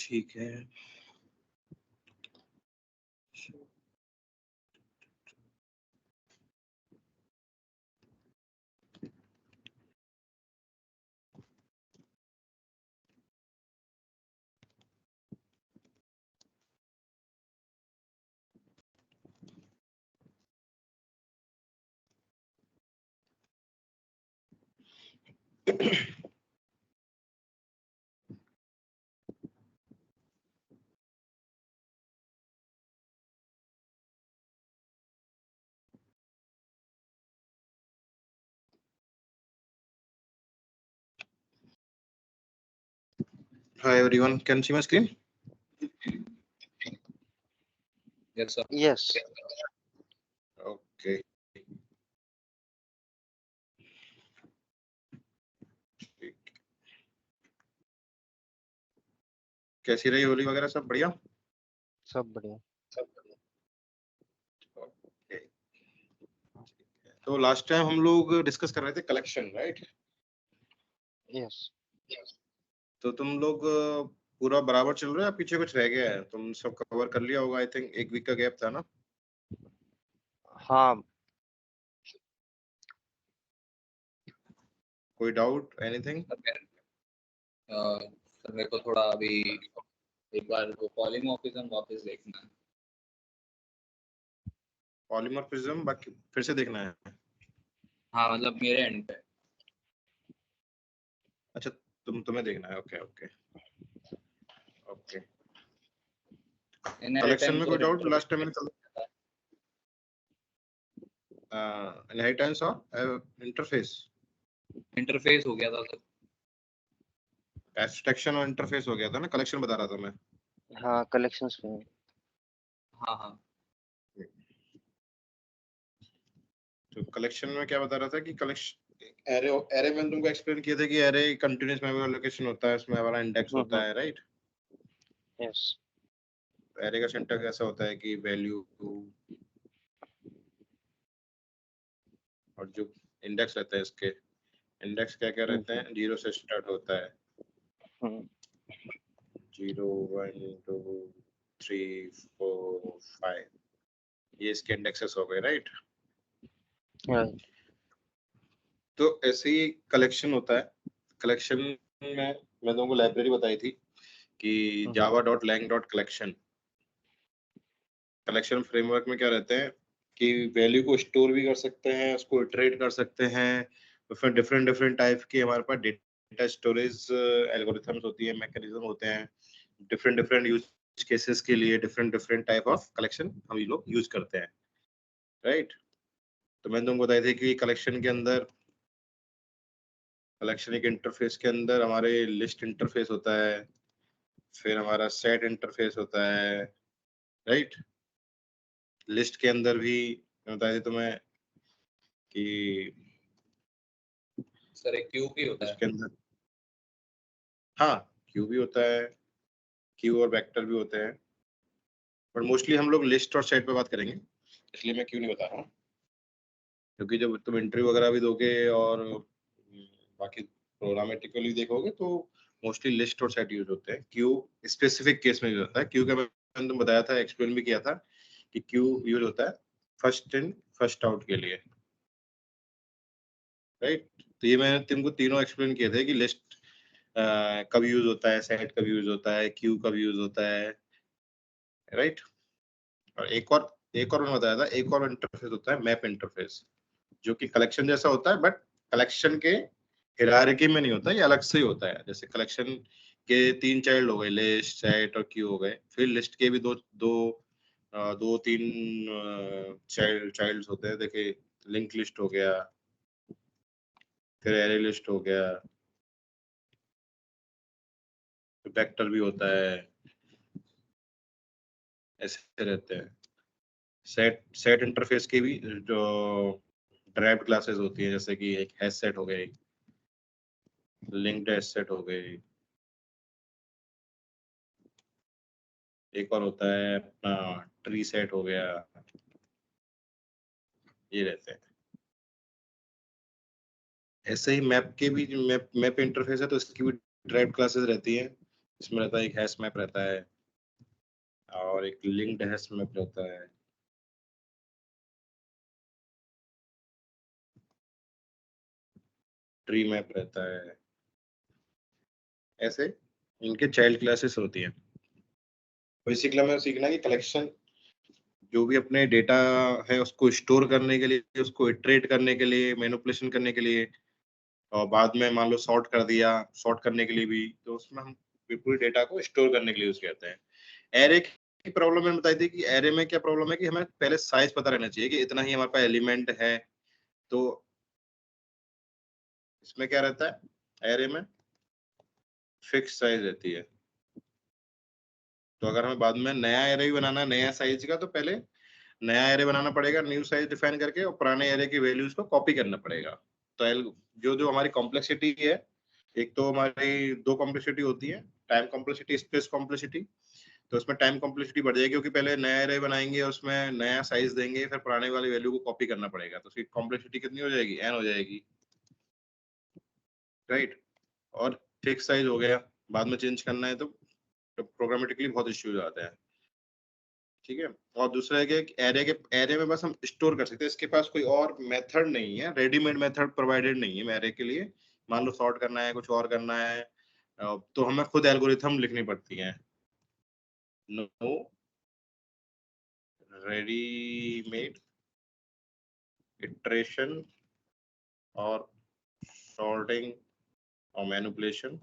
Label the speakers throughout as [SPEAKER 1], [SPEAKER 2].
[SPEAKER 1] ठीक है। Hi everyone, can you see my screen?
[SPEAKER 2] Yes, sir.
[SPEAKER 3] Yes.
[SPEAKER 1] Okay. कैसी रही होली वगैरह? सब बढ़िया?
[SPEAKER 3] सब बढ़िया।
[SPEAKER 1] Okay. तो लास्ट टाइम हम लोग डिस्कस कर रहे थे कलेक्शन, राइट?
[SPEAKER 3] यस।
[SPEAKER 1] तो तुम लोग पूरा बराबर चल रहा है या पीछे कुछ रह गया है? तुम सब कवर कर लिया होगा, आई थिंक 1 वीक का गैप था ना?
[SPEAKER 3] हाँ।
[SPEAKER 1] कोई डाउट, एनीथिंग?
[SPEAKER 2] सर मेरे को थोड़ा अभी एक बार वो पॉलीमॉर्फिज्म वापस देखना है।
[SPEAKER 1] पॉलीमॉर्फिज्म बाकी फिर से देखना है?
[SPEAKER 2] हाँ मतलब मेरे एंड पे।
[SPEAKER 1] अच्छा, तुम्हें देखना है। Okay okay okay. कलेक्शन में कोई डाउट? लास्ट टाइम मैंने इनहेरिटेंस और
[SPEAKER 2] इंटरफेस हो गया था सर।
[SPEAKER 1] एब्स्ट्रैक्शन और इंटरफेस हो गया था ना? कलेक्शन बता रहा था मैं।
[SPEAKER 3] हाँ कलेक्शंस पे।
[SPEAKER 2] हाँ हाँ।
[SPEAKER 1] तो कलेक्शन में क्या बता रहा था कि कलेक्शन एरे में तुमको एक्सप्लेन किया था कि एरे कंटीन्यूअस मेमोरी एलोकेशन होता है, उसमें हमारा इंडेक्स होता है, राइट?
[SPEAKER 3] यस।
[SPEAKER 1] एरे का सिंटैक्स ऐसा होता है कि वैल्यू और जो इंडेक्स रहता है, इसके इंडेक्स क्या क्या रहते हैं? 0 से स्टार्ट होता है। 0 1 2 3 4 5, ये इसके इंडेक्सेस हो गए, राइट? तो ऐसे ही कलेक्शन होता है। कलेक्शन में मैं तुमको लाइब्रेरी बताई थी कि java.lang.collection। कलेक्शन फ्रेमवर्क में क्या रहते हैं कि वैल्यू को स्टोर भी कर सकते हैं, उसको इटरेट कर सकते हैं। फिर डिफरेंट डिफरेंट टाइप के हमारे पास डेटा स्टोरेज एल्गोरिथम्स होती है, मैकेनिज्म होते हैं। डिफरेंट डिफरेंट यूज केसेस के लिए different different type of collection हम लोग यूज करते हैं, राइट? तो मैंने तुमको बताई थी कि कलेक्शन के अंदर, कलेक्शन एक इंटरफेस के अंदर हमारे लिस्ट इंटरफेस होता है, फिर हमारा सेट इंटरफेस होता है, राइट? लिस्ट के अंदर भी मैं बताया थी तुम्हें कि
[SPEAKER 2] सर एक क्यू भी होता है
[SPEAKER 1] इसके अंदर, हाँ क्यू भी होता है, क्यू और वेक्टर भी होते हैं, पर मोस्टली हम लोग लिस्ट और सेट पे बात करेंगे, इसलिए मैं क्यू नहीं बता रहा हूँ। क्योंकि जब तुम इंटरव्यू वगैरह भी दोगे और बाकी प्रोग्रामेटिकली देखोगे तो मोस्टली लिस्ट और सेट यूज होते हैं। क्यू स्पेसिफिक केस में यूज होता है। क्यू का मैंने तुम बताया था, एक्सप्लेन भी किया था कि क्यू यूज होता है फर्स्ट इन फर्स्ट आउट के लिए, राइट? तो ये मैंने तुमको तीनों एक्सप्लेन किए थे कि लिस्ट कब यूज होता है, सेट कब यूज होता है, क्यू कब यूज होता है, राइट? और एक और मैंने बताया था, एक और इंटरफेस होता है मैप इंटरफेस, जो कि कलेक्शन जैसा होता है, बट कलेक्शन के हायरार्की में नहीं होता, ये अलग से ही होता है। जैसे कलेक्शन के 3 चाइल्ड हो गए, लिस्ट, सेट और क्यू हो गए, फिर लिस्ट के भी दो तीन चाइल्ड्स होते हैं। देखिए, लिंक लिस्ट हो गया, फिर एरे लिस्ट हो गया, वेक्टर भी होता है, ऐसे रहते हैं। सेट इंटरफेस की भी जो ड्राइव्ड क्लासेस होती है, जैसे कि एक हैश सेट हो गई, लिंक्ड हैश सेट हो गई, एक और होता है अपना ट्री सेट हो गया, ये रहते हैं। ऐसे ही मैप के भी मैप इंटरफेस है, तो इसकी भी ड्राइव्ड क्लासेस रहती हैं, इसमें रहता है एक हैश मैप रहता है और एक लिंक्ड हैश मैप रहता है। ट्री मैप रहता है। ऐसे इनके चाइल्ड क्लासेस होती हैं। बेसिकली हमें सीखना है कि कलेक्शन जो भी अपने डेटा है उसको स्टोर करने के लिए, उसको इटरेट करने के लिए, मैनिपुलेशन करने के लिए, और बाद में मान लो सॉर्ट कर दिया, सॉर्ट करने के लिए भी, तो उसमें हम पूरे डेटा को स्टोर करने के लिए यूज करते हैं। एरे की प्रॉब्लम मैंने बताई थी कि एरे में क्या प्रॉब्लम है कि हमें पहले साइज पता रहना चाहिए कि इतना ही हमारे पास एलिमेंट है। तो इसमें क्या रहता है, एरे में फिक्स साइज रहती है। तो अगर हमें बाद में नया एरे भी बनाना है नया साइज का, तो पहले नया एरे बनाना पड़ेगा न्यू साइज डिफाइन करके, और पुराने एरे की वैल्यूज को कॉपी करना पड़ेगा। तो जो जो हमारी कॉम्प्लेक्सिटी है, एक तो हमारी दो कॉम्प्लेक्सिटी होती है, टाइम कॉम्प्लेक्सिटी, स्पेस कॉम्प्लेक्सिटी। तो उसमें टाइम कॉम्प्लेक्सिटी बढ़ जाएगी क्योंकि पहले नया एरे बनाएंगे, उसमें नया साइज देंगे, फिर पुराने वाली वैल्यू को कॉपी करना पड़ेगा, तो उसकी कॉम्प्लेक्सिटी कितनी हो जाएगी, एन हो जाएगी, राइट। और फिक्स साइज हो गया, बाद में चेंज करना है तो प्रोग्रामेटिकली बहुत इश्यूज आते हैं, ठीक है। और दूसरा है कि एरे में बस हम स्टोर कर सकते हैं, इसके पास कोई और मेथड नहीं है, रेडीमेड मेथड प्रोवाइडेड नहीं है एरे के लिए। मान लो सॉर्ट करना है, कुछ और करना है, तो हमें खुद एल्गोरिथम लिखनी पड़ती है। नो रेडीमेड इटरेशन और सॉर्टिंग और मैनिपुलेशन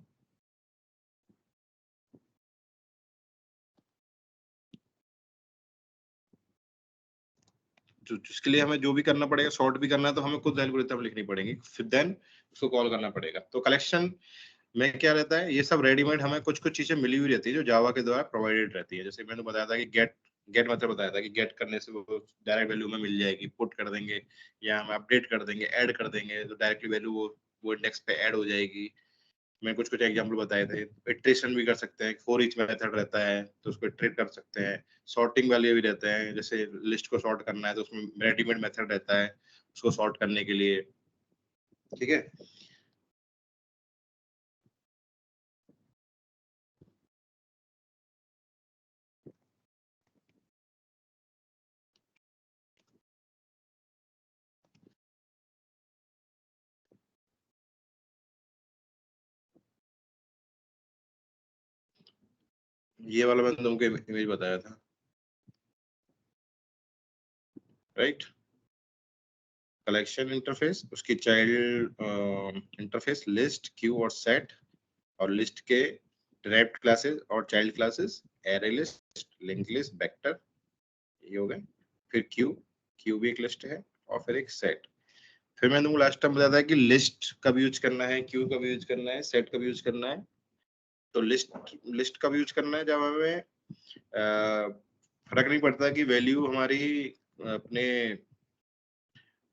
[SPEAKER 1] जिसके लिए हमें जो भी करना पड़ेगा, सॉर्ट भी करना है तो हमें खुद एल्गोरिथम लिखनी पड़ेगी, फिर देन उसको कॉल करना पड़ेगा। तो कलेक्शन में क्या रहता है, ये सब रेडीमेड हमें कुछ कुछ चीजें मिली हुई रहती है जो जावा के द्वारा प्रोवाइडेड रहती है। जैसे मैंने बताया था कि गेट गेट मतलब बताया था कि गेट करने से वो डायरेक्ट वैल्यू में मिल जाएगी, पुट कर देंगे या हम अपडेट कर देंगे, ऐड कर देंगे तो डायरेक्टली वैल्यू वो इंडेक्स पे ऐड हो जाएगी। मैं कुछ कुछ एग्जांपल बताए थे। इटरेशन भी कर सकते हैं, फॉर ईच मेथड रहता है तो उसको इटरेट कर सकते हैं। सॉर्टिंग वाले भी रहते हैं, जैसे लिस्ट को सॉर्ट करना है तो उसमें रेडीमेड मेथड रहता है उसको सॉर्ट करने के लिए, ठीक है। ये वाला मैंने तुमको इमेज बताया था, राइट। कलेक्शन इंटरफेस, उसकी चाइल्ड इंटरफेस लिस्ट, क्यू और सेट, और लिस्ट के डिराइव्ड क्लासेस और child classes, array list, link list, vector, ये हो गए। फिर क्यू, क्यू भी एक लिस्ट है, और फिर एक सेट। फिर मैंने तुमको लास्ट टाइम बताया था कि लिस्ट कब यूज करना है, क्यू कब यूज करना है, सेट कब यूज करना है। तो लिस्ट लिस्ट कब यूज करना है, जब हमें फर्क नहीं पड़ता कि वैल्यू हमारी अपने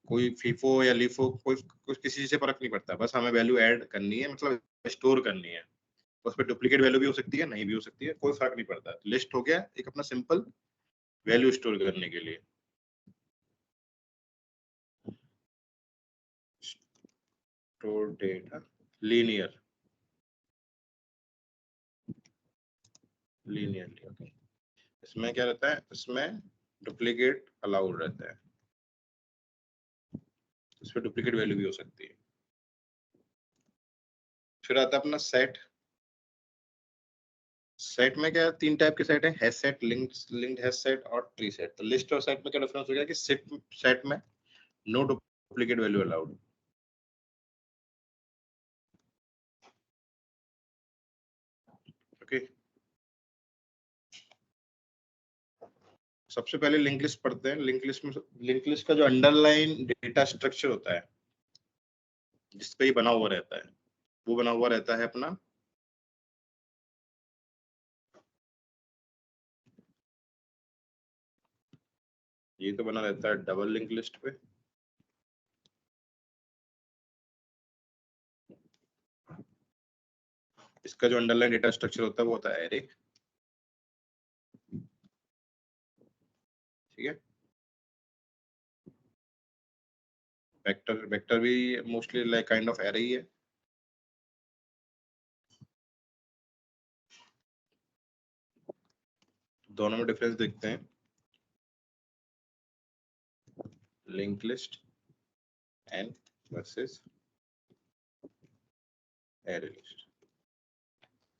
[SPEAKER 1] कोई फीफो या लीफो कोई कुछ किसी से फर्क नहीं पड़ता, बस हमें वैल्यू ऐड करनी है, मतलब स्टोर करनी है। उस पर डुप्लीकेट वैल्यू भी हो सकती है, नहीं भी हो सकती है, कोई फर्क नहीं पड़ता। लिस्ट हो गया एक अपना सिंपल वैल्यू स्टोर करने के लिए। Store data linear, linearly, okay. इसमें क्या रहता है, इसमें डुप्लीकेट अलाउड रहता है, इस पर डुप्लीकेट वैल्यू भी हो सकती है। फिर आता है अपना सेट। सेट में क्या तीन टाइप के सेट है, hash set, linked hash set और ट्री सेट। तो लिस्ट और सेट में क्या डिफरेंस हो गया कि सेट में no duplicate value allowed, okay. सबसे पहले लिंक लिस्ट पढ़ते हैं। लिंक लिस्ट में, लिंक लिस्ट का जो अंडरलाइन डेटा स्ट्रक्चर होता है जिस पे ये बना हुआ रहता है, वो बना हुआ रहता है अपना ये तो बना रहता है डबल लिंक लिस्ट पे। इसका जो अंडरलाइन डेटा स्ट्रक्चर होता है वो होता है एरे, ठीक है। वेक्टर, वेक्टर भी mostly like kind of array ही है। दोनों में डिफरेंस देखते हैं, link list and versus array list.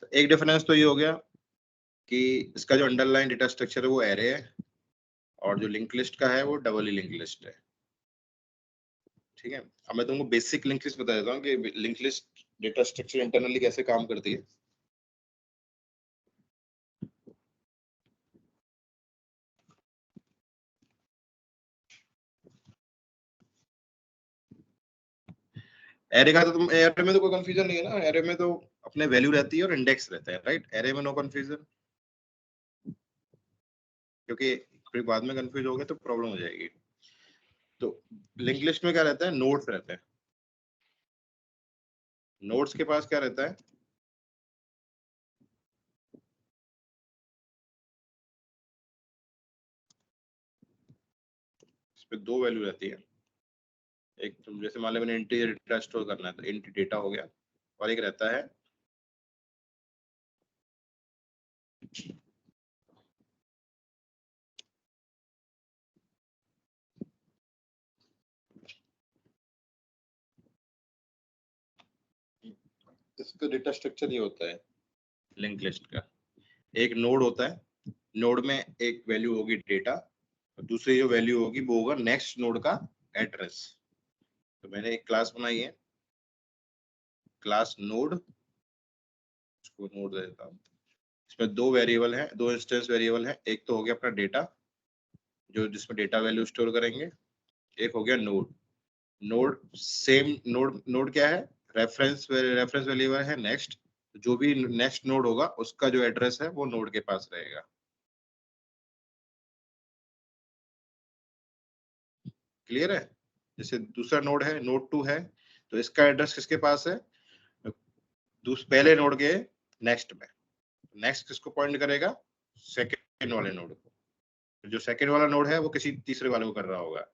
[SPEAKER 1] तो एक डिफरेंस तो ये हो गया कि इसका जो अंडरलाइन डेटा स्ट्रक्चर है वो एरे है, और जो लिंक लिस्ट का है वो डबल लिंक लिस्ट है। ठीक है, अब मैं तुमको बेसिक लिंक लिस्ट बता देता हूँ कि link list data structure internally कैसे काम करती है। एरे का तो तुम, एरे में तो कोई कंफ्यूजन नहीं है ना, एरे में तो अपने वैल्यू रहती है और इंडेक्स रहता है, राइट। एरे में नो कंफ्यूजन, क्योंकि फिर बाद में कंफ्यूज हो गए तो प्रॉब्लम हो जाएगी। तो लिंक लिस्ट में क्या रहता है, नोड्स रहते हैं। नोड्स के पास क्या रहता है, इस पे दो वैल्यू रहती है। एक तो जैसे मान लो मैंने इंटीजर डेटा स्टोर करना है तो इंट डेटा हो गया, और एक रहता है इसका डेटा स्ट्रक्चर ये होता है लिंक लिस्ट का। एक नोड होता है, नोड में एक वैल्यू होगी डेटा, दूसरी जो वैल्यू होगी वो होगा नेक्स्ट नोड का एड्रेस। तो मैंने एक क्लास बनाई है, क्लास नोड, इसको नोड दे देता हूँ। इसमें दो वेरिएबल हैं, दो इंस्टेंस वेरिएबल हैं। एक तो हो गया अपना डेटा, जो जिसमें डेटा वैल्यू स्टोर करेंगे। एक हो गया node. Node same node, node क्या है, रेफरेंस वेरिएबल है नेक्स्ट। जो भी नेक्स्ट नोड होगा उसका जो एड्रेस है वो नोड के पास रहेगा। क्लियर है। जैसे दूसरा नोड है, नोड 2 है, तो इसका एड्रेस किसके पास है, पहले नोड के नेक्स्ट में। नेक्स्ट किसको पॉइंट करेगा, सेकेंड वाले नोड को। जो सेकेंड वाला नोड है वो किसी तीसरे वाले को कर रहा होगा,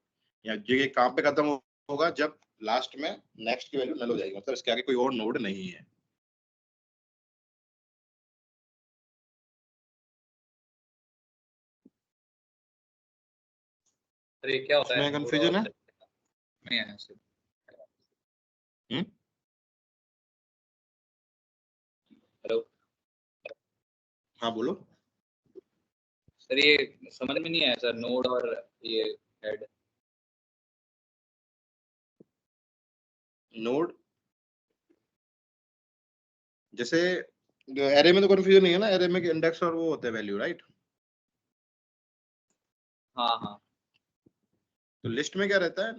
[SPEAKER 1] या जो ये कहाँ पे खत्म होगा, जब लास्ट में नेक्स्ट की वैल्यू नल हो जाएगी, मतलब इसके आगे कोई और नोड नहीं है।
[SPEAKER 2] अरे क्या होता है
[SPEAKER 1] इसमें
[SPEAKER 2] नोड
[SPEAKER 1] कंफ्यूजन
[SPEAKER 2] और
[SPEAKER 1] है।
[SPEAKER 2] नहीं है ऐसे।
[SPEAKER 1] हम्म,
[SPEAKER 2] हेलो
[SPEAKER 1] हाँ बोलो।
[SPEAKER 2] सर, ये समझ में नहीं आया सर, नोड और ये हेड।
[SPEAKER 1] नोड जैसे एरे में तो कंफ्यूजन नहीं है ना, एरे में इंडेक्स और वो होते हैं वैल्यू, राइट।
[SPEAKER 2] हाँ हाँ।
[SPEAKER 1] तो लिस्ट में क्या रहता है,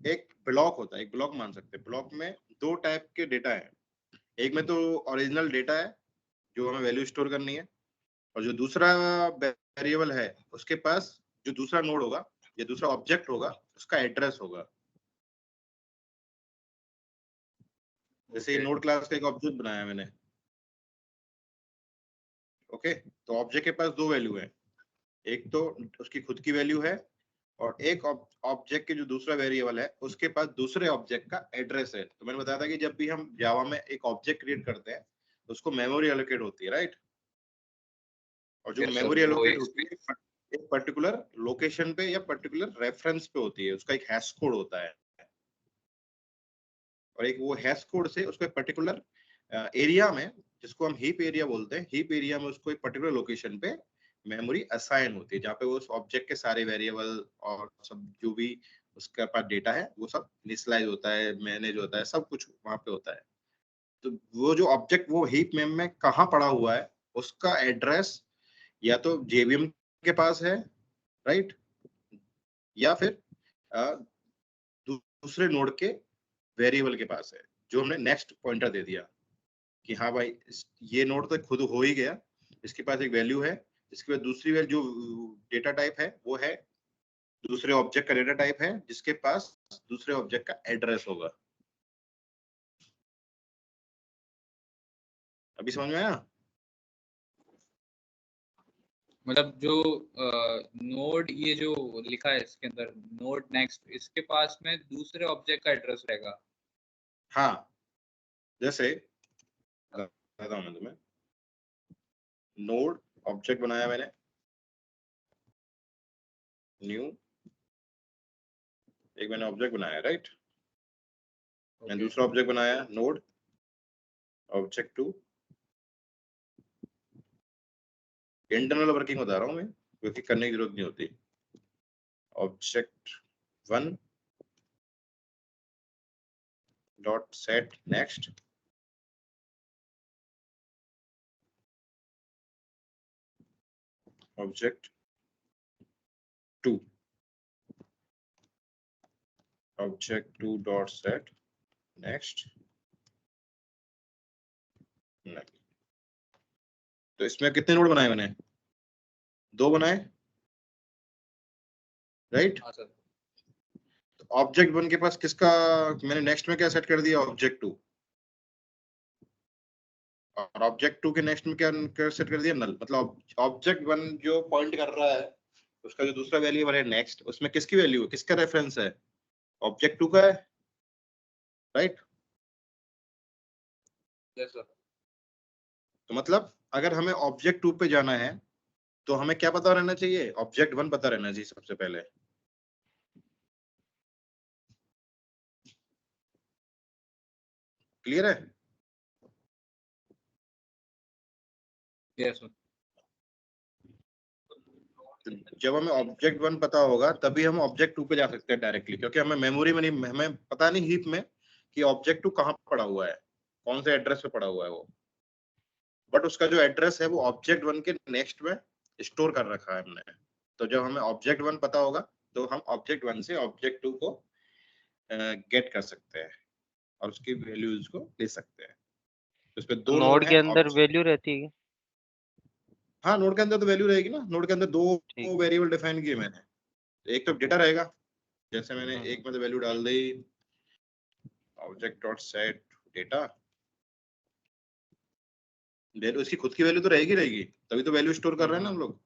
[SPEAKER 1] एक ब्लॉक होता है, एक ब्लॉक मान सकते हैं। ब्लॉक में दो टाइप के डेटा है, एक में तो ओरिजिनल डेटा है जो हमें वैल्यू स्टोर करनी है, और जो दूसरा वेरिएबल है उसके पास जो दूसरा नोड होगा या दूसरा ऑब्जेक्ट होगा उसका एड्रेस होगा। जैसे
[SPEAKER 2] ओके।
[SPEAKER 1] नोड क्लास का एक ऑब्जेक्ट बनाया मैंने, ओके। तो ऑब्जेक्ट के पास दो वैल्यू है, एक तो उसकी खुद की वैल्यू है, और एक ऑब्जेक्ट के जो दूसरा वेरिएबल है उसके पास दूसरे ऑब्जेक्ट का एड्रेस है। तो मैंने बताया था कि जब भी हम जावा में एक ऑब्जेक्ट क्रिएट करते हैं तो उसको मेमोरी एलोकेट होती है, राइट। और जो
[SPEAKER 2] यस सर,
[SPEAKER 1] मेमोरी
[SPEAKER 2] वो
[SPEAKER 1] एलोकेट
[SPEAKER 2] एक।
[SPEAKER 1] होती है एक पर्टिकुलर लोकेशन पे या पर्टिकुलर रेफरेंस पे होती है, उसका एक हैश कोड होता है, और एक वो हैश कोड से उसको एक पर्टिकुलर एरिया में, जिसको हम हीप एरिया बोलते हैं, हीप एरिया में उसको एक पर्टिकुलर लोकेशन पे मेमोरी असाइन होती है, जहाँ पे वो उस ऑब्जेक्ट के सारे वेरिएबल और सब जो भी उसके पास डेटा है वो सब इनिशियलाइज होता है, मैनेज होता है, सब कुछ वहां पे होता है। तो वो जो ऑब्जेक्ट वो हीप मेम में कहाँ पड़ा हुआ है उसका एड्रेस या तो जेवीएम के पास है, राइट, या फिर अ, दूसरे नोड के वेरिएबल के पास है, जो हमने नेक्स्ट पॉइंटर दे दिया कि हाँ भाई ये नोड तो खुद हो ही गया, इसके पास एक वैल्यू है, इसके बाद दूसरी वैल्यू जो डेटा टाइप है वो है दूसरे ऑब्जेक्ट का डेटा टाइप है, जिसके पास दूसरे ऑब्जेक्ट का एड्रेस होगा। अभी समझ में आया।
[SPEAKER 2] मतलब जो नोड, ये जो लिखा है इसके अंदर, नोड नेक्स्ट, इसके पास में दूसरे ऑब्जेक्ट का एड्रेस रहेगा।
[SPEAKER 1] हाँ, जैसे बताता हूँ मैं तुम्हें, नोड ऑब्जेक्ट बनाया मैंने, न्यू, एक मैंने ऑब्जेक्ट बनाया, राइट। मैंने
[SPEAKER 2] Okay.
[SPEAKER 1] दूसरा ऑब्जेक्ट बनाया नोड ऑब्जेक्ट 2। इंटरनल वर्किंग बता रहा हूँ मैं, क्योंकि करने की जरूरत नहीं होती। Object 1 dot set next, object 2 object 2 dot set next. तो इसमें कितने नोड बनाए मैंने? 2 बनाए, राइट।
[SPEAKER 2] हाँ सर।
[SPEAKER 1] ऑब्जेक्ट 1 के पास किसका मैंने नेक्स्ट में क्या सेट कर दिया? ऑब्जेक्ट 2। और ऑब्जेक्ट 2 के नेक्स्ट में क्या सेट कर दिया? नल। मतलब ऑब्जेक्ट 1 जो पॉइंट कर रहा है उसका जो दूसरा वेरिएबल है नेक्स्ट, उसमें किसकी वैल्यू है, किसका रेफरेंस है? ऑब्जेक्ट 2 का है, राइट।
[SPEAKER 2] Yes sir.
[SPEAKER 1] तो मतलब अगर हमें ऑब्जेक्ट 2 पे जाना है तो हमें क्या पता रहना चाहिए? ऑब्जेक्ट 1 पता रहना चाहिए सबसे पहले। क्लियर है?
[SPEAKER 2] Yes sir.
[SPEAKER 1] जब हमें ऑब्जेक्ट 1 पता होगा तभी हम ऑब्जेक्ट 2 पे जा सकते हैं डायरेक्टली, क्योंकि हमें मेमोरी में नहीं, हमें पता नहीं हीप में कि ऑब्जेक्ट 2 कहाँ पड़ा हुआ है, कौन से एड्रेस पे पड़ा हुआ है वो। बट उसका जो एड्रेस है वो ऑब्जेक्ट 1 के नेक्स्ट में स्टोर कर रखा है हमने। तो जब हमें ऑब्जेक्ट 1 पता होगा तो हम ऑब्जेक्ट 1 से ऑब्जेक्ट 2 को गेट कर सकते हैं और उसकी वैल्यूज को ले सकते हैं। तो इसमें 2 नोड
[SPEAKER 3] नोड के
[SPEAKER 1] हैं।
[SPEAKER 3] अंदर वैल्यू रहती है क्या?
[SPEAKER 1] हाँ, नोड के अंदर तो वैल्यू रहेगी ना। नोड के अंदर 2
[SPEAKER 3] ठीक।
[SPEAKER 1] वेरिएबल डिफाइन किए मैंने। एक तो डेटा रहेगा, जैसे मैंने
[SPEAKER 3] हम्म,
[SPEAKER 1] एक में तो वैल्यू डाल the object dot set data, value उसकी खुद की वैल्यू तो रहेगी, तभी तो वैल्यू स्टोर कर रहे हैं ना हम लोग।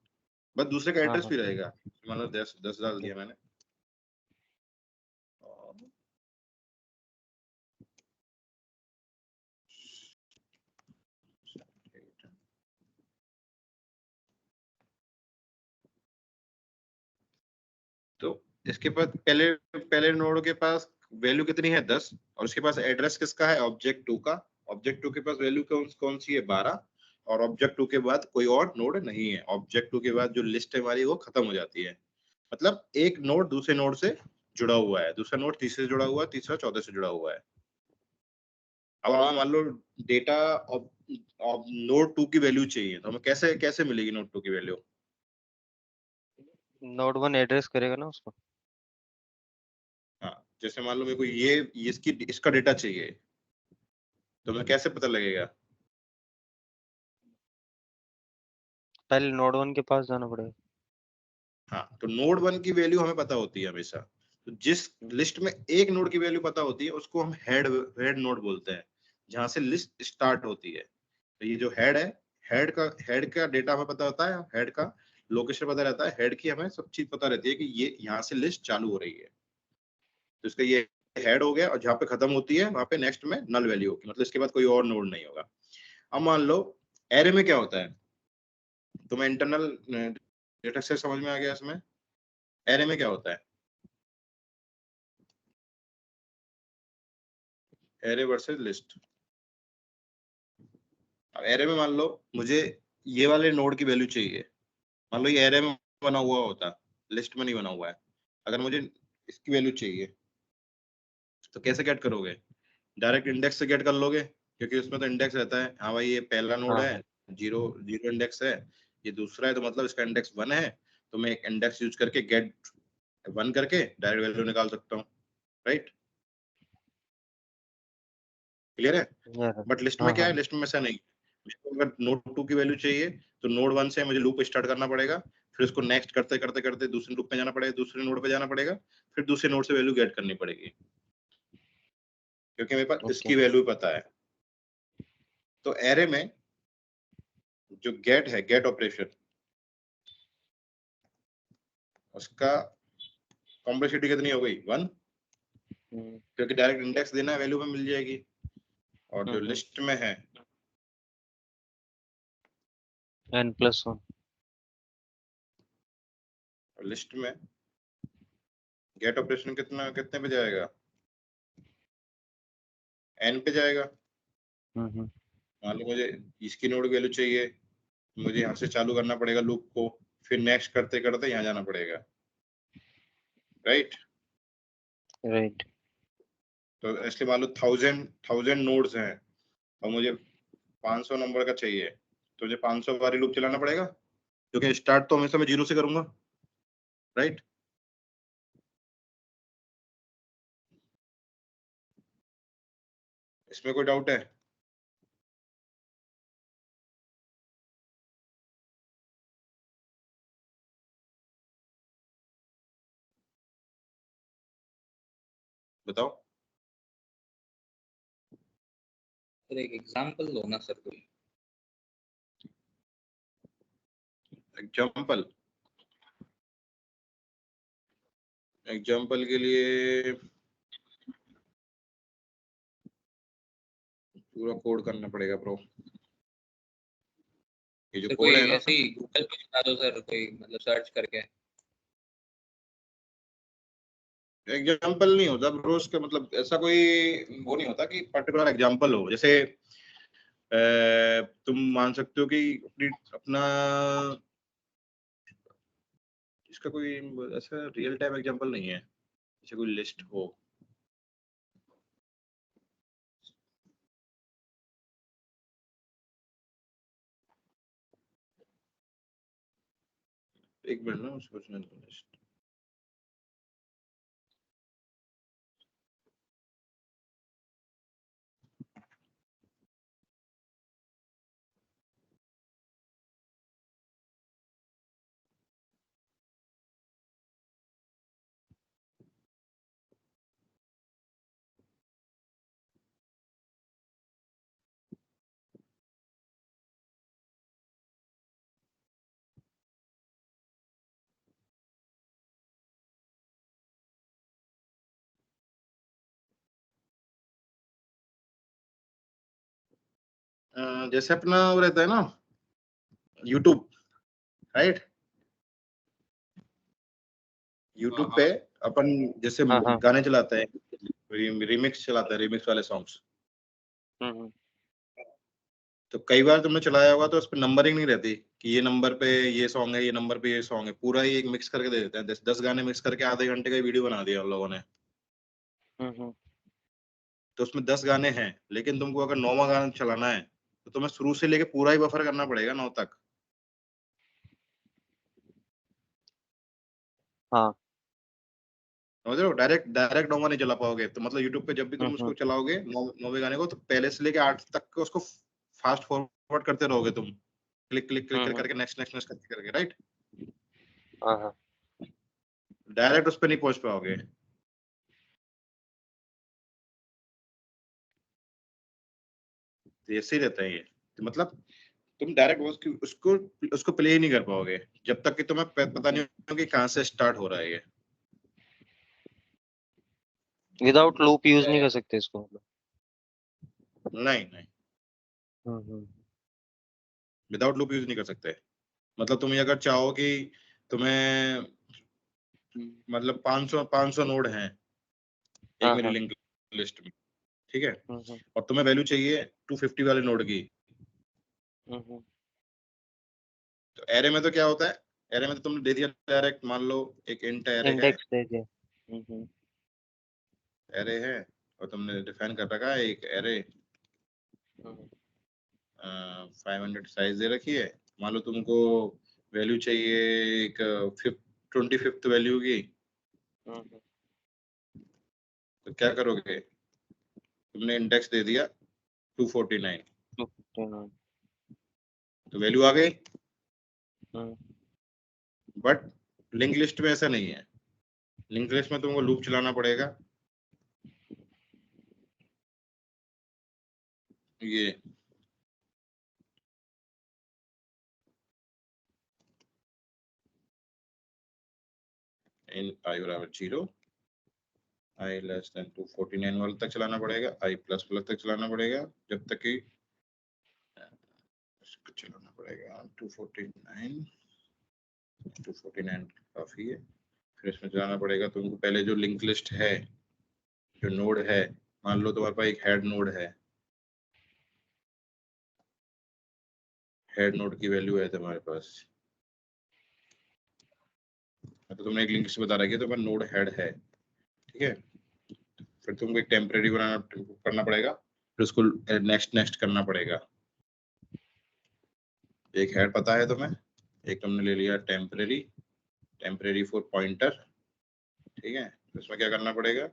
[SPEAKER 1] बस दूसरे का
[SPEAKER 3] हाँ
[SPEAKER 1] एड्रेस
[SPEAKER 3] हाँ
[SPEAKER 1] भी रहेगा। मान लो 10 डाल
[SPEAKER 3] ठीक।
[SPEAKER 1] दिया मैंने। तो इसके पास पहले पहले नोड के पास वैल्यू कितनी है? 10। और उसके पास एड्रेस किसका है? ऑब्जेक्ट 2 का। ऑब्जेक्ट 2 के पास वैल्यू कौन सी है? 12। और ऑब्जेक्ट 2 के बाद कोई और नोड नहीं है। ऑब्जेक्ट 2 के बाद जो लिस्ट है हमारी वो खत्म हो जाती है। मतलब एक नोड दूसरे नोड से जुड़ा हुआ है, दूसरा नोड तीसरे से जुड़ा हुआ है, तीसरा चौथे से जुड़ा हुआ है। अब हमें मान लो डेटा नोड 2 की वैल्यू चाहिए, तो हमें कैसे कैसे मिलेगी नोड 2 की वैल्यू?
[SPEAKER 3] नोड 1 एड्रेस करेगा ना उसको।
[SPEAKER 1] हाँ, जैसे मान लो मेरे को ये इसका डेटा चाहिए, तो हमें कैसे पता लगेगा?
[SPEAKER 3] पहले नोड 1 के पास जाना पड़ेगा।
[SPEAKER 1] हाँ, तो नोड 1 की वैल्यू हमें पता होती है हमेशा। तो जिस लिस्ट में एक नोड की वैल्यू पता होती है उसको हम हेड नोड बोलते हैं, जहां से लिस्ट स्टार्ट होती है। तो ये जो हेड है, हेड का डेटा हमें पता होता है, हेड का लोकेशन पता रहता है, हेड की हमें सब चीज पता रहती है कि ये यहाँ से लिस्ट चालू हो रही है। तो इसका ये हेड हो गया, और जहाँ पे खत्म होती है वहां पे नेक्स्ट में नल वैल्यू होगी, मतलब इसके बाद कोई और नोड नहीं होगा। अब मान लो एरे में क्या होता है, तुम्हें इंटरनल डेटा से समझ में आ गया? इसमें एरे में क्या होता है? Array versus list. अब एरे में मान लो मुझे ये वाले नोड की वैल्यू चाहिए। मान लो ये एरे में बना हुआ होता, लिस्ट में नहीं बना हुआ है। अगर मुझे इसकी वैल्यू चाहिए तो कैसे गेट करोगे? डायरेक्ट इंडेक्स से गेट कर लोगे, क्योंकि उसमें तो इंडेक्स रहता है। हाँ भाई, ये पहला नोड
[SPEAKER 3] हाँ
[SPEAKER 1] है,
[SPEAKER 3] हाँ
[SPEAKER 1] जीरो जीरो इंडेक्स है। ये दूसरा है तो मतलब इसका इंडेक्स 1 है। तो मैं एक इंडेक्स यूज करके गेट 1 करके डायरेक्ट वैल्यू निकाल सकता हूँ, राइट। क्लियर है?
[SPEAKER 3] यार।
[SPEAKER 1] बट लिस्ट में
[SPEAKER 3] हाँ
[SPEAKER 1] क्या है?
[SPEAKER 3] हाँ
[SPEAKER 1] लिस्ट में ऐसा नहीं। मुझे अगर नोड 2 की वैल्यू चाहिए तो नोड 1 से मुझे लूप स्टार्ट करना पड़ेगा, फिर उसको नेक्स्ट करते करते करते दूसरे लूप पे जाना पड़ेगा, दूसरे नोड पे जाना पड़ेगा, फिर दूसरे नोड से वैल्यू गेट करनी पड़ेगी, क्योंकि मेरे पास
[SPEAKER 3] ओके।
[SPEAKER 1] इसकी वैल्यू पता है। तो एरे में जो गेट है, गेट ऑपरेशन, उसका कॉम्प्लेक्सिटी कितनी हो गई? 1।
[SPEAKER 3] हम्म
[SPEAKER 1] क्योंकि डायरेक्ट इंडेक्स देना है, वैल्यू में मिल जाएगी। और जो
[SPEAKER 3] हम्म
[SPEAKER 1] लिस्ट में है,
[SPEAKER 3] n+1।
[SPEAKER 1] लिस्ट में गेट ऑपरेशन कितने पे जाएगा, n पे जाएगा। मान लो मुझे इसकी नोड वैल्यू चाहिए, मुझे यहाँ से चालू करना पड़ेगा लूप को, फिर नेक्स्ट करते करते यहाँ जाना पड़ेगा, राइट।
[SPEAKER 3] राइट।
[SPEAKER 1] तो इसलिए मान लो 1000 नोड्स हैं और मुझे 500 नंबर का चाहिए, तो मुझे 500 बारी लूप चलाना पड़ेगा, क्योंकि स्टार्ट तो हमेशा मैं 0 से करूंगा, राइट। इसमें कोई डाउट है? बताओ।
[SPEAKER 2] सर एक एग्जांपल दो ना सर कोई।
[SPEAKER 1] एग्जाम्पल के लिए पूरा कोड करना पड़ेगा ब्रो, ये जो
[SPEAKER 2] सर
[SPEAKER 1] कोड
[SPEAKER 2] कोई
[SPEAKER 1] है ना।
[SPEAKER 2] ऐसे ही गूगल पे बता दो सर, कोई मतलब सर्च करके।
[SPEAKER 1] एग्जाम्पल नहीं होता ब्रो, उसका मतलब ऐसा कोई वो नहीं होता कि पर्टिकुलर एग्जाम्पल हो। जैसे तुम मान सकते हो कि अपना इसका कोई ऐसा रियल टाइम एग्जाम्पल नहीं है, जैसे कोई लिस्ट हो। एक मिनट ना सोचने दो। लिस्ट जैसे अपना वो रहता है ना यूट्यूब, राइट। यूट्यूब पे अपन जैसे
[SPEAKER 3] हाँ हाँ।
[SPEAKER 1] गाने चलाते हैं, रिमिक्स चलाते हैं, रिमिक्स वाले सॉन्ग्स। तो कई बार तुमने चलाया होगा तो उस पर नंबरिंग नहीं रहती कि ये नंबर पे ये सॉन्ग है, ये नंबर पे ये सॉन्ग है, पूरा ही एक मिक्स करके दे देते हैं। 10 गाने मिक्स करके आधे घंटे का वीडियो बना दिया उन लोगों ने। तो उसमें 10 गाने हैं, लेकिन तुमको अगर 9वां गाना चलाना है तो तुम्हें शुरू से लेके पूरा ही बफर करना पड़ेगा 9 तक।
[SPEAKER 3] हाँ।
[SPEAKER 1] समझ रहे हो? डायरेक्ट डायरेक्ट 9वां नहीं चला पाओगे। तो मतलब यूट्यूब पे जब भी तुम उसको चलाओगे 9वें गाने को, तो पहले से लेके 8 तक के उसको फास्ट फॉरवर्ड करते रहोगे तुम, क्लिक क्लिक क्लिक करके, नेक्स्ट नेक्स्ट नेक्स्ट करके करके, राइट।
[SPEAKER 3] हाँ हाँ।
[SPEAKER 1] डायरेक्ट उस पर नहीं पहुंच पाओगे। तो ऐसे ही रहता है ये। तो मतलब तुम डायरेक्ट उसको उसको प्ले ही नहीं कर पाओगे जब तक कि तुम्हें पता नहीं हो कि कहाँ से स्टार्ट हो रहा है ये।
[SPEAKER 3] विदाउट लूप यूज नहीं कर सकते इसको मतलब।
[SPEAKER 1] नहीं नहीं, विदाउट लूप यूज नहीं कर सकते। मतलब तुम अगर चाहो कि तुम्हें मतलब 500 नोड हैं एक
[SPEAKER 3] हाँ
[SPEAKER 1] मेरी
[SPEAKER 3] हाँ।
[SPEAKER 1] लिंक लिस्ट में, ठीक है, और तुम्हें वैल्यू चाहिए 250 वाले नोड की। तो एरे में तो क्या होता है, एरे में तो तुमने दे दिया डायरेक्ट, मान लो एक इंट एरे है,
[SPEAKER 3] इंडेक्स दे दिया।
[SPEAKER 1] एरे है, और तुमने डिफाइन कर रखा है एक एरे 500 साइज दे रखी है। मान लो तुमको वैल्यू चाहिए एक 25th वैल्यू की, तो क्या करोगे, तुमने इंडेक्स दे दिया 249, तो वैल्यू आ गई। बट लिंक लिस्ट में ऐसा नहीं है। लिंक लिस्ट में तुमको लूप चलाना पड़ेगा। ये इन i बराबर 0, i लेस देन 249 वाले तक चलाना पड़ेगा, i प्लस प्लस तक चलाना पड़ेगा, जब तक कि इसको चलाना पड़ेगा 249 काफी है। फिर इसमें जाना पड़ेगा तुमको। पहले जो लिंक लिस्ट है, जो नोड है, मान लो तुम्हारे पास एक हेड नोड है, हेड नोड की वैल्यू है तुम्हारे पास, तो तुमने एक लिंक लिस्ट बता रखी है, तो नोड हेड है, ठीक है। फिर तुमको एक टेम्परेरी बनाना करना पड़ेगा, फिर उसको नेक्स्ट नेक्स्ट करना पड़ेगा। एक हेड पता है तुम्हें, एक तुमने ले लिया टेम्परेरी, टेम्परेरी फॉर पॉइंटर, ठीक है। तो इसमें क्या करना पड़ेगा,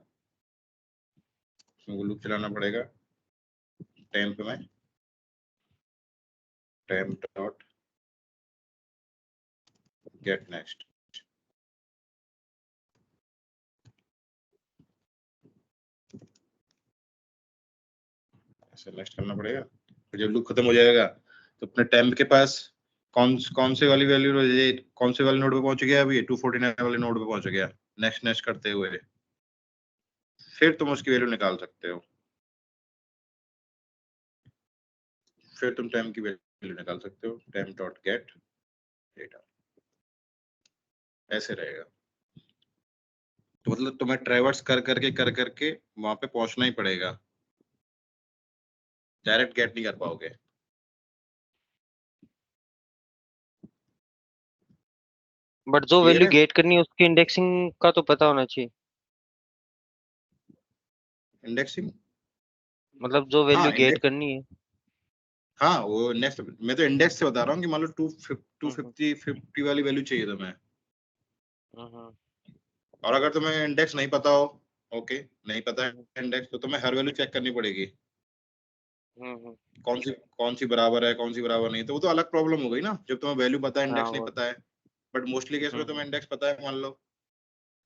[SPEAKER 1] इसमें लूप चलाना पड़ेगा टेम्प में, टेम्प डॉट गेट नेक्स्ट, ऐसे नेक्स्ट करना पड़ेगा। फिर जब लूप खत्म हो जाएगा तो अपने टेम्प के पास कौन से वाली वैल्यू, कौन से वाले नोड पे पहुंच गया, अभी 249 वाले नोड पे पहुंच गया, नेक्स्ट नेक्स्ट करते हुए। फिर तुम उसकी वैल्यू निकाल सकते हो, फिर तुम टेम्प की वैल्यू निकाल सकते हो, टेम्प डॉट गेट डेटा, ऐसे रहेगा। तो मतलब तुम्हें ट्रैवर्स कर करके वहां पे पहुंचना ही पड़ेगा, डायरेक्ट गेट नहीं कर पाओगे।
[SPEAKER 3] बट जो
[SPEAKER 1] क्लियर
[SPEAKER 3] वैल्यू
[SPEAKER 1] है?
[SPEAKER 3] गेट करनी है उसकी इंडेक्सिंग का तो पता होना चाहिए।
[SPEAKER 1] इंडेक्सिंग,
[SPEAKER 3] मतलब जो
[SPEAKER 1] हाँ
[SPEAKER 3] वैल्यू गेट
[SPEAKER 1] इंडेक्स,
[SPEAKER 3] करनी है।
[SPEAKER 1] हाँ वो नेक्स्ट, मैं तो इंडेक्स से बता रहा हूँ कि मान लो
[SPEAKER 3] हम्म
[SPEAKER 1] 250 वाली वैल्यू चाहिए तुम्हें,
[SPEAKER 3] हम्म
[SPEAKER 1] और अगर तुम्हें इंडेक्स नहीं पता हो, ओके, नहीं पता
[SPEAKER 3] हम्म
[SPEAKER 1] है इंडेक्स, तो तुम्हें हर वैल्यू चेक करनी पड़ेगी,
[SPEAKER 3] हम्म,
[SPEAKER 1] कौन सी बराबर है, कौन सी बराबर नहीं, तो वो तो अलग प्रॉब्लम हो गई ना, जब तुम्हें वैल्यू पता है,
[SPEAKER 3] हाँ
[SPEAKER 1] इंडेक्स नहीं
[SPEAKER 3] वो।
[SPEAKER 1] पता है। बट मोस्टली केस में तुम्हें
[SPEAKER 3] हम्म
[SPEAKER 1] इंडेक्स पता है, मान लो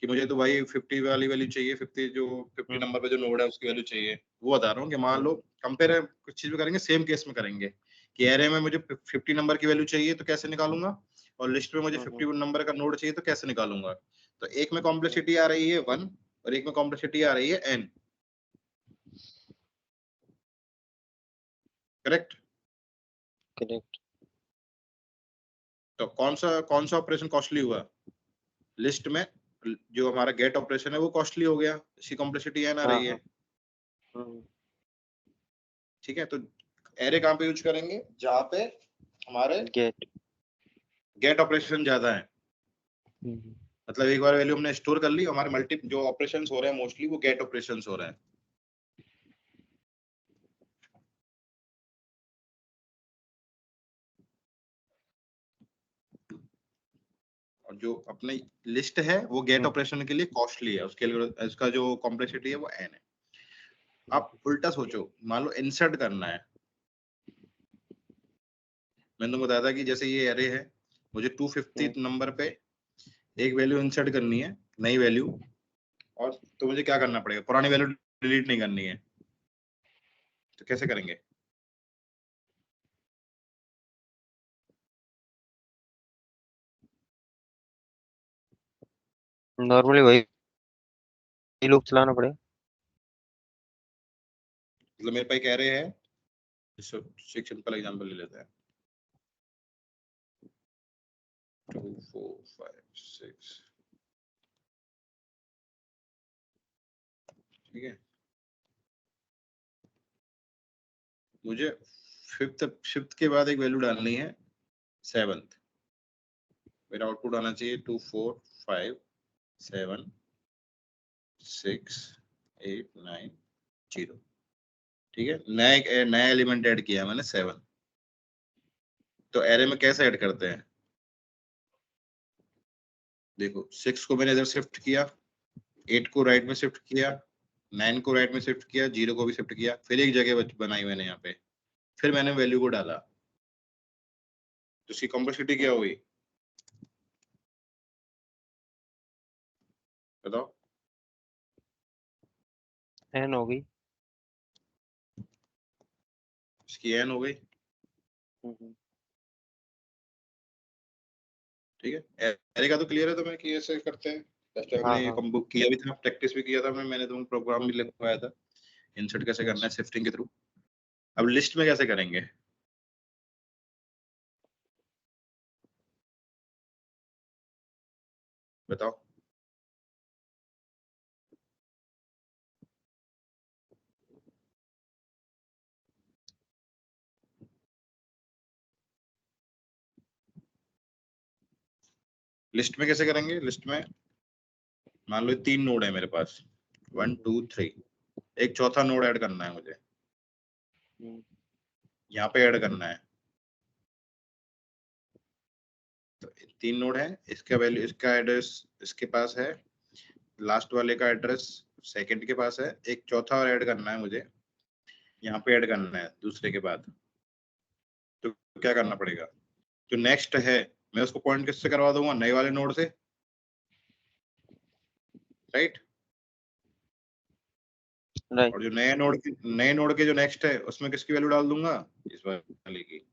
[SPEAKER 1] कि मुझे तो भाई 50 वाली वैल्यू चाहिए, 50
[SPEAKER 3] हम्म
[SPEAKER 1] नंबर पे जो नोड है उसकी वैल्यू चाहिए, वो बता रहा हूँ कि मान लो
[SPEAKER 3] हम्म
[SPEAKER 1] कंपेयर कुछ चीज में करेंगे, सेम केस में करेंगे कि एरे में मुझे 50 नंबर की वैल्यू चाहिए तो कैसे निकालूंगा, और लिस्ट में मुझे
[SPEAKER 3] हम्म
[SPEAKER 1] 50 नंबर का नोड चाहिए तो कैसे निकालूंगा। तो एक में
[SPEAKER 3] हम्म,
[SPEAKER 1] कॉम्प्लेक्सिटी आ रही है 1 और एक में कॉम्प्लेक्सिटी आ रही है n, करेक्ट।
[SPEAKER 3] करेक्ट।
[SPEAKER 1] तो कौन सा ऑपरेशन कॉस्टली हुआ, लिस्ट में जो हमारा गेट ऑपरेशन है वो कॉस्टली हो गया, इसकी कॉम्प्लेक्सिटी n आ
[SPEAKER 3] हाँ
[SPEAKER 1] रही
[SPEAKER 3] हाँ।
[SPEAKER 1] है, ठीक है। तो एरे कहाँ पे यूज करेंगे, जहाँ पे हमारे
[SPEAKER 3] गेट।
[SPEAKER 1] गेट ऑपरेशन ज्यादा है, मतलब एक बार वैल्यू हमने स्टोर कर ली, हमारे मल्टी जो ऑपरेशंस हो रहे हैं मोस्टली वो गेट ऑपरेशंस हो रहे हैं। और जो अपनी लिस्ट है वो गेट ऑपरेशन के लिए कॉस्टली है, उसके लिए उसका जो कॉम्प्लेक्सिटी है वो n है। आप उल्टा सोचो, मान लो इंसर्ट करना है, मैंने तुमको बताया था कि जैसे ये एरे है, मुझे 250 नंबर पे एक वैल्यू इंसर्ट करनी है, नई वैल्यू, और तो मुझे क्या करना पड़ेगा, पुरानी वैल्यू डिलीट नहीं करनी है, तो कैसे करेंगे।
[SPEAKER 3] नॉर्मली वही लूप चलाना पड़ेगा।
[SPEAKER 1] मतलब मेरे पास एक एरे है, एक सिंपल एग्जांपल ले लेते हैं, 2 4 5 6, ठीक है। मुझे फिफ्थ के बाद एक वैल्यू डालनी है 7th, मेरा आउटपुट आना चाहिए 2 4 5 7 6 8 9 0, ठीक है। नया एलिमेंट ऐड किया है मैंने 7। तो एरे में कैसे ऐड करते हैं, देखो 6 को मैंने इधर शिफ्ट किया, 8 को राइट में शिफ्ट किया, 9 को राइट में शिफ्ट किया, 0 को भी शिफ्ट किया, फिर एक जगह बनाई मैंने यहाँ पे, फिर मैंने वैल्यू को डाला, तो उसकी कॉम्प्लेक्सिटी क्या हुई, बताओ।
[SPEAKER 3] एन हो गई।
[SPEAKER 1] इसकी एन हो गई, ठीक है। एरे का तो क्लियर है तुम्हें कि ऐसे करते हैं, लास्ट टाइम
[SPEAKER 3] हाँ
[SPEAKER 1] हमने ये
[SPEAKER 3] हाँ।
[SPEAKER 1] बुक किया भी था, प्रैक्टिस भी किया था, मैंने तुमको प्रोग्राम भी लिखवाया था, इंसर्ट कैसे करना है शिफ्टिंग के थ्रू। अब लिस्ट में कैसे करेंगे, बताओ। लिस्ट में कैसे करेंगे? लिस्ट में मान लो 3 नोड है मेरे पास, 1 2 3, एक चौथा नोड ऐड करना है मुझे, यहाँ पे ऐड करना है। तो 3 नोड है, इसका वैल्यू, इसका एड्रेस इसके पास है, लास्ट वाले का एड्रेस सेकंड के पास है, एक चौथा और ऐड करना है मुझे, यहाँ पे ऐड करना है दूसरे के बाद। तो क्या करना पड़ेगा? जो नेक्स्ट है मैं उसको पॉइंट किससे करवा दूंगा? नए वाले नोड से, राइट? और जो नए नोड के जो नेक्स्ट है उसमें किसकी वैल्यू डाल दूंगा? इस वाले की।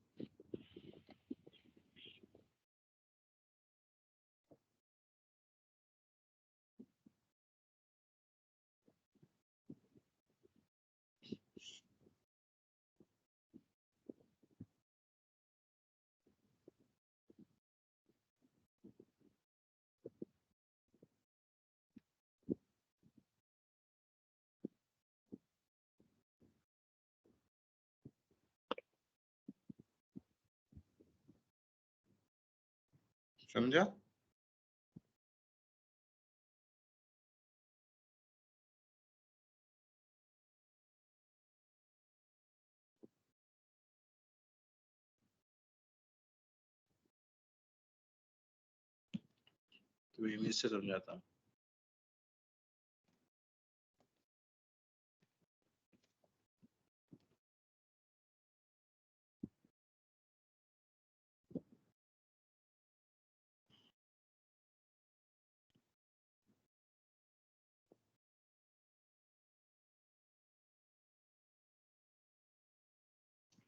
[SPEAKER 1] समझा? तो ये मैं इससे समझाता हूँ।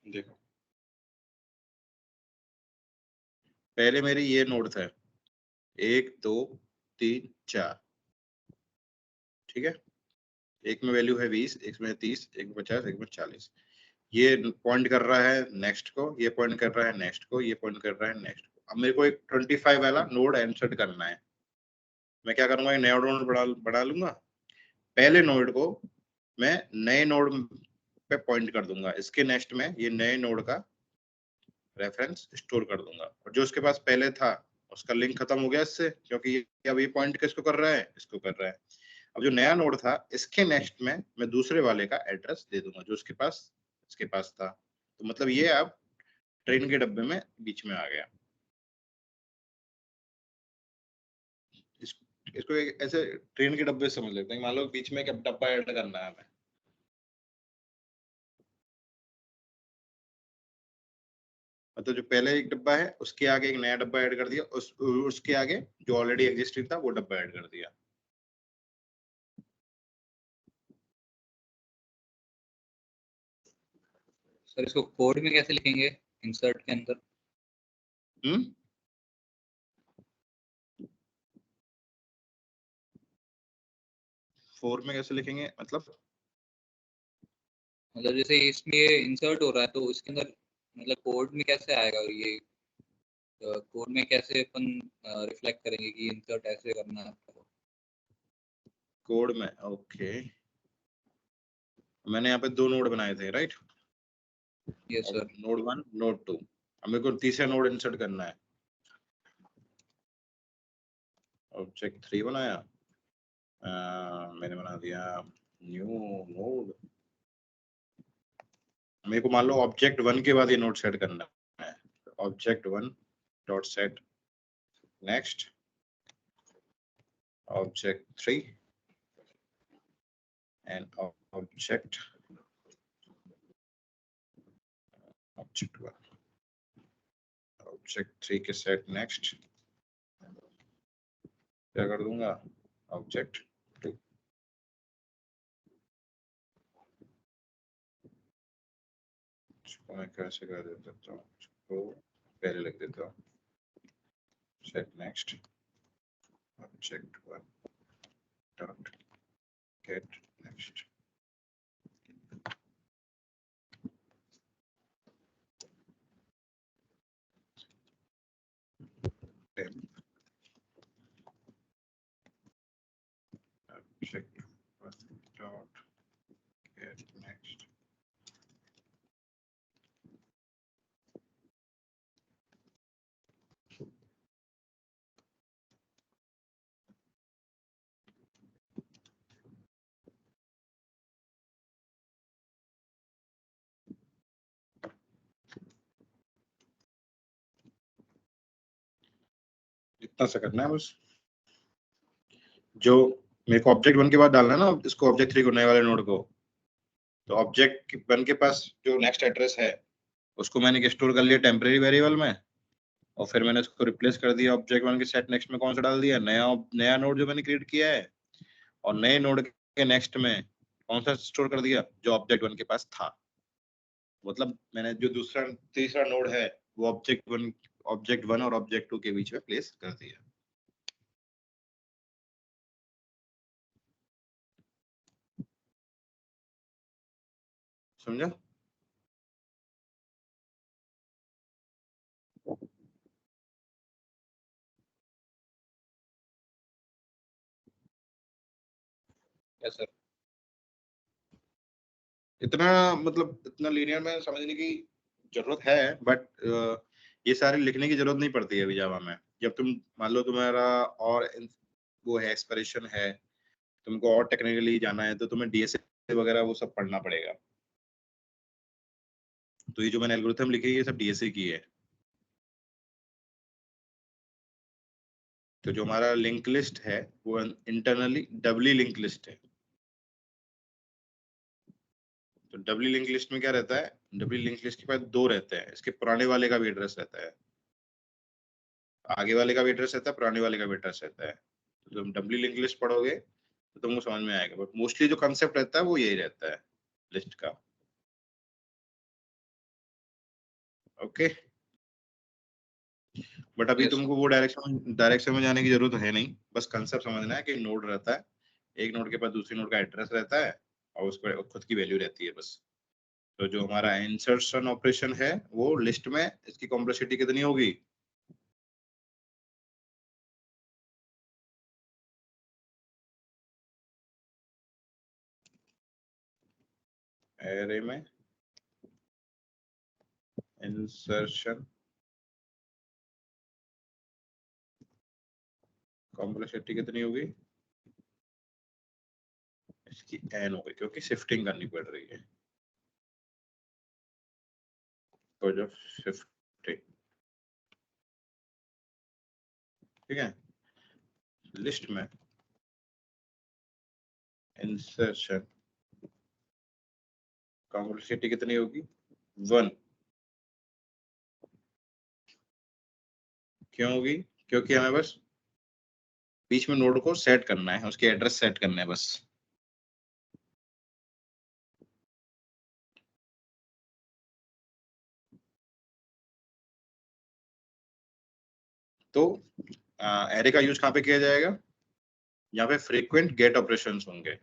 [SPEAKER 1] देखो, पहले मेरी ये नोड था 1 2 3 4, ठीक है? एक में वैल्यू है 20, एक में 30, एक में 50, एक में 40। ये पॉइंट कर रहा है नेक्स्ट को, ये पॉइंट कर रहा है नेक्स्ट को, ये पॉइंट कर रहा है नेक्स्ट को। अब मेरे को एक 25 वाला नोड इंसर्ट करना है। मैं क्या करूंगा? एक नया नोड बना लूंगा। पहले नोड को मैं नए नोड पे पॉइंट कर दूंगा, इसके नेक्स्ट में ये नए नोड का रेफरेंस स्टोर कर दूंगा। और जो उसके पास पहले था उसका लिंक खत्म हो गया इससे, क्योंकि ये अब ये पॉइंट किसको कर रहा है? इसको कर रहा है। अब जो नया नोड था इसके नेक्स्ट में मैं दूसरे वाले का एड्रेस दे दूंगा जो इसके पास था। तो मतलब ये अब ट्रेन के डब्बे में बीच में आ गया। इसको एक ऐसे ट्रेन के डब्बे समझ लेते हैं। मान लो बीच में एक डब्बा ऐड करना है हमें, मतलब जो पहले एक डब्बा है उसके आगे एक नया डब्बा ऐड कर दिया, उसके आगे जो ऑलरेडी एग्जिस्टिंग था वो डब्बा ऐड कर दिया।
[SPEAKER 2] सर इसको कोड में कैसे लिखेंगे इंसर्ट के अंदर?
[SPEAKER 1] हम्म, फोर में कैसे लिखेंगे मतलब?
[SPEAKER 2] जैसे इसमें ये इंसर्ट हो रहा है तो इसके अंदर मतलब कोड में कैसे आएगा? ये कोड में कैसे अपन रिफ्लेक्ट करेंगे कि इंसर्ट ऐसे करना है आपको?
[SPEAKER 1] कोड में, ओके। मैंने यहाँ पे 2 नोड बनाए थे, right?
[SPEAKER 2] Yes sir.
[SPEAKER 1] Node 1 node 2। अब मेरे को तीसरा नोड इंसर्ट करना है। ऑब्जेक्ट 3 बनाया, मैंने बना दिया न्यू नोड। मेरे को मान लो ऑब्जेक्ट 1 के बाद ये नोड सेट करना है। Object 1 dot set next object 3 and object 1 object 3 के सेट नेक्स्ट क्या कर दूंगा? ऑब्जेक्ट 2। इसको मैं कैसे कर देता हूँ? इसको पहले लिख देता हूँ, set next object 1 dot gate next. Object 1 dot get next। इतना सा करना है बस। जो मेरे को ऑब्जेक्ट 1 के बाद डालना है ना इसको ऑब्जेक्ट 3 को, नए वाले नोड को, तो ऑब्जेक्ट 1 के पास जो नेक्स्ट एड्रेस है उसको मैंने स्टोर कर लिया टेम्परेरी वेरिएबल में, और फिर मैंने उसको रिप्लेस कर दिया ऑब्जेक्ट 1 के सेट नेक्स्ट में कौन सा डाल दिया, नया नोड जो मैंने क्रिएट किया है, और नए नोड के नेक्स्ट में कौन सा स्टोर कर दिया जो ऑब्जेक्ट 1 के पास था। मतलब मैंने जो तीसरा नोड है वो ऑब्जेक्ट 1 और ऑब्जेक्ट 2 के बीच में प्लेस कर दिया। समझा?
[SPEAKER 2] Yes sir.
[SPEAKER 1] इतना मतलब इतना लीनियर में समझने की जरूरत है, बट ये सारी लिखने की जरूरत नहीं पड़ती है अभी जावा में। जब तुम मान लो तुम्हारा और वो है एक्सप्रेशन है, तुमको और टेक्निकली जाना है, तो तुम्हें डीएसए वगैरह वो सब पढ़ना पड़ेगा। तो ये जो मैंने एल्गोरिथम लिखी है ये सब डीएसए की है। तो जो हमारा लिंक लिस्ट है वो इंटरनली डबली लिंक लिस्ट है। तो डबली लिंक लिस्ट में क्या रहता है, डबली लिंक लिस्ट के पास 2 रहते हैं, इसके पुराने वाले का भी एड्रेस रहता है, आगे वाले का भी एड्रेस रहता है, पुराने वाले का भी एड्रेस रहता है। तो तुम डबली लिंक लिस्ट पढ़ोगे तो तुमको समझ में आएगा, बट मोस्टली जो कंसेप्ट रहता है वो यही रहता है लिस्ट का। ओके, बट अभी
[SPEAKER 2] यस सर।
[SPEAKER 1] तुमको वो डायरेक्शन में जाने की जरूरत है नहीं, बस कंसेप्ट समझना है कि नोड रहता है, एक नोड के पास दूसरी नोड का एड्रेस रहता है और उसको खुद की वैल्यू रहती है बस। तो जो हमारा इंसर्शन ऑपरेशन है वो लिस्ट में इसकी कॉम्प्लेक्सिटी कितनी होगी, एरे में इंसर्शन कॉम्प्लेक्सिटी कितनी होगी, इसकी एन होगी क्योंकि शिफ्टिंग करनी पड़ रही है। तो जो शिफ्टिंग, ठीक है, लिस्ट में इंसर्शन कॉम्प्लेक्सिटी कितनी होगी, 1। क्यों होगी, क्योंकि हमें बस बीच में नोड को सेट करना है, उसके एड्रेस सेट करने हैं बस। तो एरे का यूज कहाँ पे किया जाएगा, यहाँ पे फ्रीक्वेंट गेट ऑपरेशंस होंगे।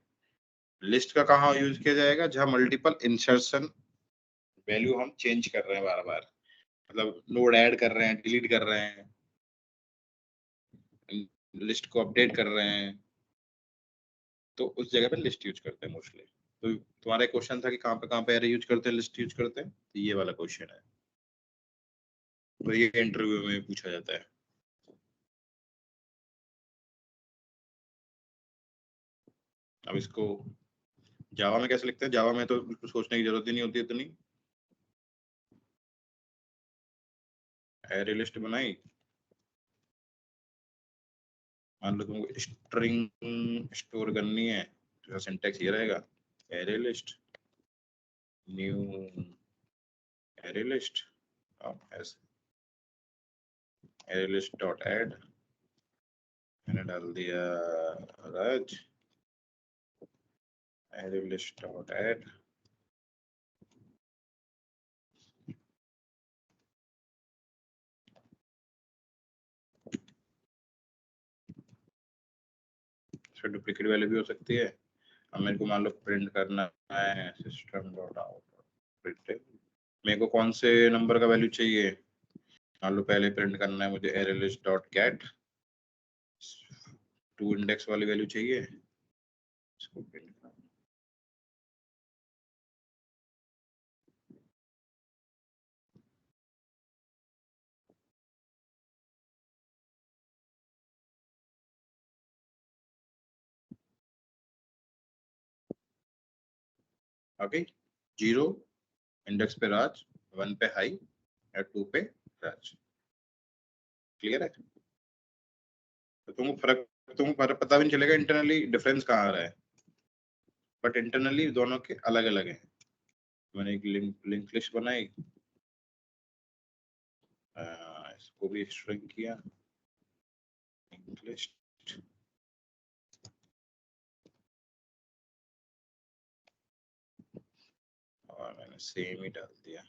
[SPEAKER 1] लिस्ट का कहाँ यूज किया जाएगा, जहाँ मल्टीपल इंसर्शन वैल्यू हम चेंज कर रहे हैं बार बार, मतलब नोड ऐड कर रहे हैं, डिलीट कर रहे हैं, लिस्ट को अपडेट कर रहे हैं, तो उस जगह पे लिस्ट यूज करते हैं मोस्टली। तो तुम्हारा क्वेश्चन था कि कहाँ पे एरे यूज करते हैं, लिस्ट यूज करते हैं, तो ये वाला क्वेश्चन है, तो ये इंटरव्यू में पूछा जाता है। अब इसको जावा में कैसे लिखते हैं, जावा में तो कुछ सोचने की जरूरत ही नहीं होती इतनी। एरे लिस्ट बनाई, मान लो तुमको स्ट्रिंग स्टोर करनी है, तो सिंटैक्स ये रहेगा, array list new array list, array list dot add, मैंने डाल दिया राज, एरे लिस्ट डॉट ऐड, इसमें डुप्लीकेट वैल्यू भी हो सकती है। अब मेरे को मान लो प्रिंट करना है सिस्टम डॉट आउट प्रिंट, मेरे को कौन से नंबर का वैल्यू चाहिए, मान लो पहले प्रिंट करना है मुझे array list dot gate 2 index वाली वैल्यू चाहिए, इसको प्रिंट करना। ओके, 0 इंडेक्स पे राज, 1 पे हाई, या 2 पे राज। क्लियर है? तो तुमको फर्क पता भी नहीं चलेगा इंटरनली डिफरेंस कहाँ आ रहा है, बट इंटरनली दोनों के अलग अलग हैं। मैंने एक लिंक लिस्ट बनाई, इसको भी श्रिंक किया, लिंक लिस्ट, और मैंने सेम ही डाल दिया।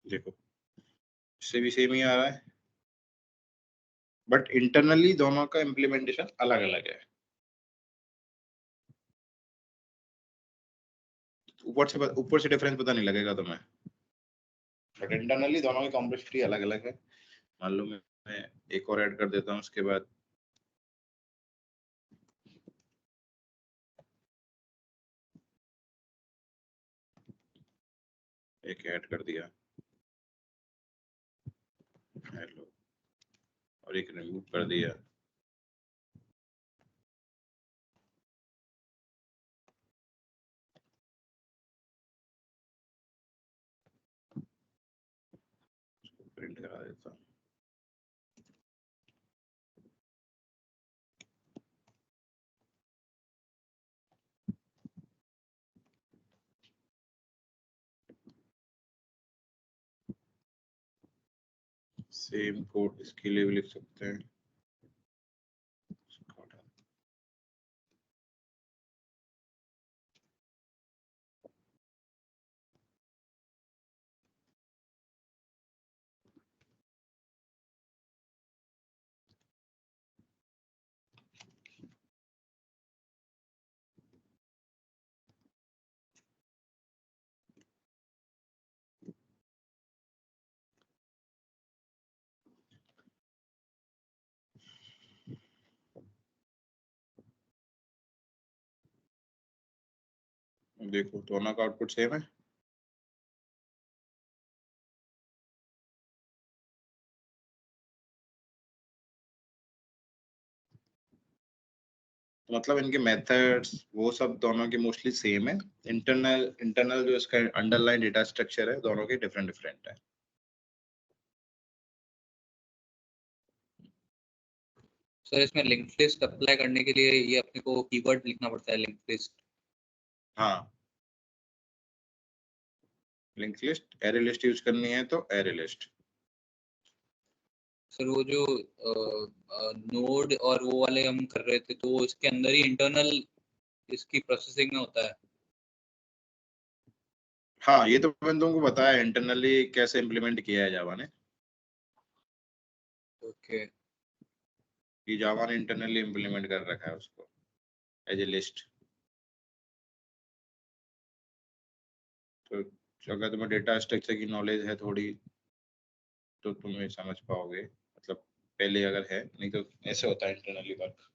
[SPEAKER 1] देखो इससे भी सेम ही आ रहा है, बट इंटरनली दोनों का इम्प्लीमेंटेशन अलग अलग है। ऊपर से डिफरेंस पता नहीं लगेगा तुम्हें, बट इंटरनली दोनों की कॉम्प्लेक्सिटी अलग अलग है। मान लो मैं एक और ऐड कर देता हूँ, उसके बाद एक ऐड कर दिया, हेलो, और एक रिमूव कर दिया। प्रिंट करा देता हूँ। सेम कोड इसके लिए भी लिख सकते हैं। देखो दोनों का आउटपुट सेम है। तो मतलब इनके मेथड्स वो सब दोनों के मोस्टली सेम है। इंटरनल जो इसका अंडरलाइन डेटा स्ट्रक्चर है दोनों के डिफरेंट डिफरेंट है।
[SPEAKER 2] सर इसमें लिंक लिस्ट अप्लाई करने के लिए ये अपने को कीवर्ड लिखना पड़ता है, लिंक लिस्ट।
[SPEAKER 1] हाँ, link list, array list use करनी है तो एरे लिस्ट।
[SPEAKER 2] सर वो जो नोड और वो वाले हम कर रहे थे, तो इसके अंदर ही इंटरनल इसकी प्रोसेसिंग में होता है।
[SPEAKER 1] हाँ, ये तो मैंने तुमको बताया इंटरनली कैसे इम्प्लीमेंट किया है जावा ने।
[SPEAKER 2] ओके।
[SPEAKER 1] कि जावा ने इंटरनली इम्प्लीमेंट कर रखा है उसको एज ए लिस्ट। तो अगर तुम्हें डेटा स्ट्रक्चर की नॉलेज है थोड़ी तो तुम ये समझ पाओगे, मतलब पहले अगर है, नहीं तो ऐसे होता है इंटरनली वर्क।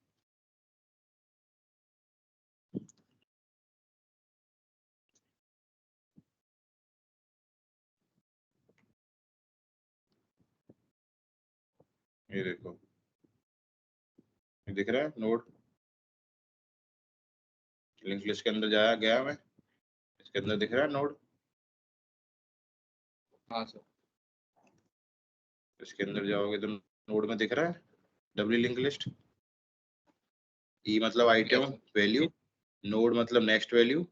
[SPEAKER 1] ये देखो, ये दिख रहा है नोड, लिंक लिस्ट के अंदर जाया गया मैं, इसके अंदर दिख रहा है नोड,
[SPEAKER 2] हाँ सर।
[SPEAKER 1] इसके अंदर जाओगे तो नोड में दिख रहा है डब्ल्यू लिंक लिस्ट। ई मतलब item
[SPEAKER 2] yes sir.
[SPEAKER 1] Value, node मतलब नेक्स्ट वैल्यू,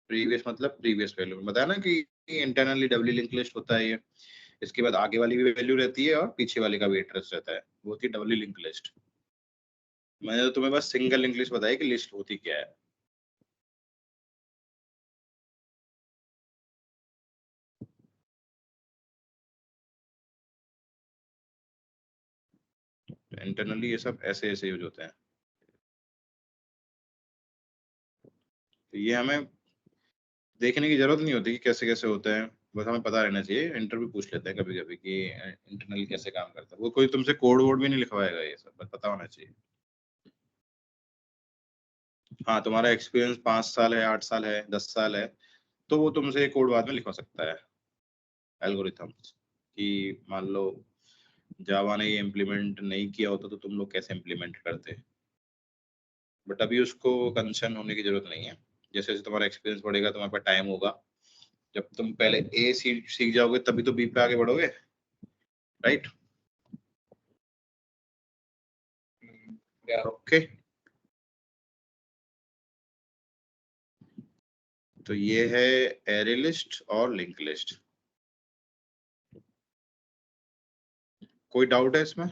[SPEAKER 1] प्रीवियस मतलब प्रीवियस वैल्यू। बताया ना कि इंटरनली डब्ल्यू लिंक लिस्ट होता है ये। इसके बाद आगे वाली भी वैल्यू रहती है और पीछे वाले का भी एड्रेस रहता है, वो होती है डब्ल्यू लिंक लिस्ट। मैंने तो तुम्हें बस सिंगल लिंक लिस्ट बताई कि लिस्ट होती क्या है। इंटरनली ये सब ऐसे ऐसे यूज होते हैं। तो ये हमें देखने की जरूरत नहीं होती कि कैसे कैसे होते हैं, बस हमें पता रहना चाहिए। इंटरव्यू पूछ लेते हैं कभी कभी कि इंटरनल कैसे काम करता है, वो कोई तुमसे कोड वोड भी नहीं लिखवाएगा, ये सब बस पता होना चाहिए। हाँ, तुम्हारा एक्सपीरियंस 5 साल है, 8 साल है, 10 साल है, तो वो तुमसे कोड बाद में लिखवा सकता है एल्गोरिथम्स, कि मान लो जावा ने ये इम्प्लीमेंट नहीं किया होता तो तुम लोग कैसे इम्प्लीमेंट करते। बट अभी उसको कंसर्न होने की जरूरत नहीं है। जैसे जैसे तुम्हारा एक्सपीरियंस बढ़ेगा, तुम्हारे पास टाइम होगा, जब तुम पहले ए सीख जाओगे तभी तो बी पे आगे बढ़ोगे, राइट?
[SPEAKER 2] या
[SPEAKER 1] ओके, तो ये है एरे लिस्ट और लिंक लिस्ट। कोई डाउट है इसमें?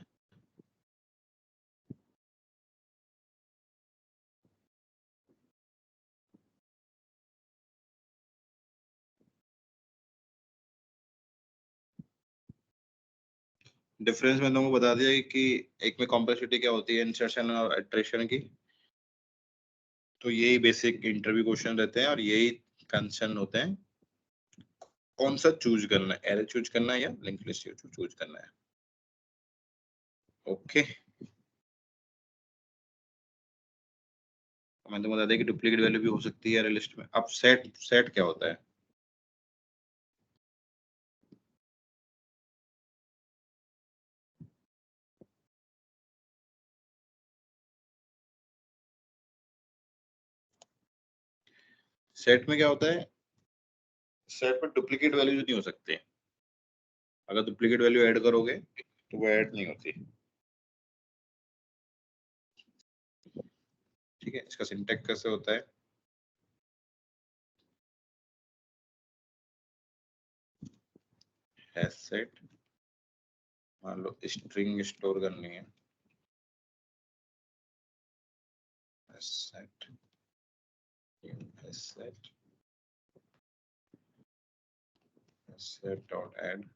[SPEAKER 1] डिफरेंस मैं तुमको बता दिया कि एक में कॉम्प्लेक्सिटी क्या होती है, इंसर्शन और इटरेशन की। तो यही बेसिक इंटरव्यू क्वेश्चन रहते हैं और यही कंसर्न होते हैं, कौन सा चूज करना है, एरे चूज करना है या लिंक लिस्ट चूज करना है। ओके, मैंने तुमको बता दिया कि डुप्लीकेट वैल्यू भी हो सकती है एरे लिस्ट में। अब सेट, सेट क्या होता है? सेट में क्या होता है? सेट में डुप्लीकेट वैल्यू नहीं हो सकते। अगर डुप्लीकेट वैल्यू ऐड करोगे तो वो ऐड नहीं होती। ठीक है, इसका सिंटैक्स कैसे होता है? हैश सेट, मान लो स्ट्रिंग स्टोर करनी है, hash set, hash set, hash set dot add,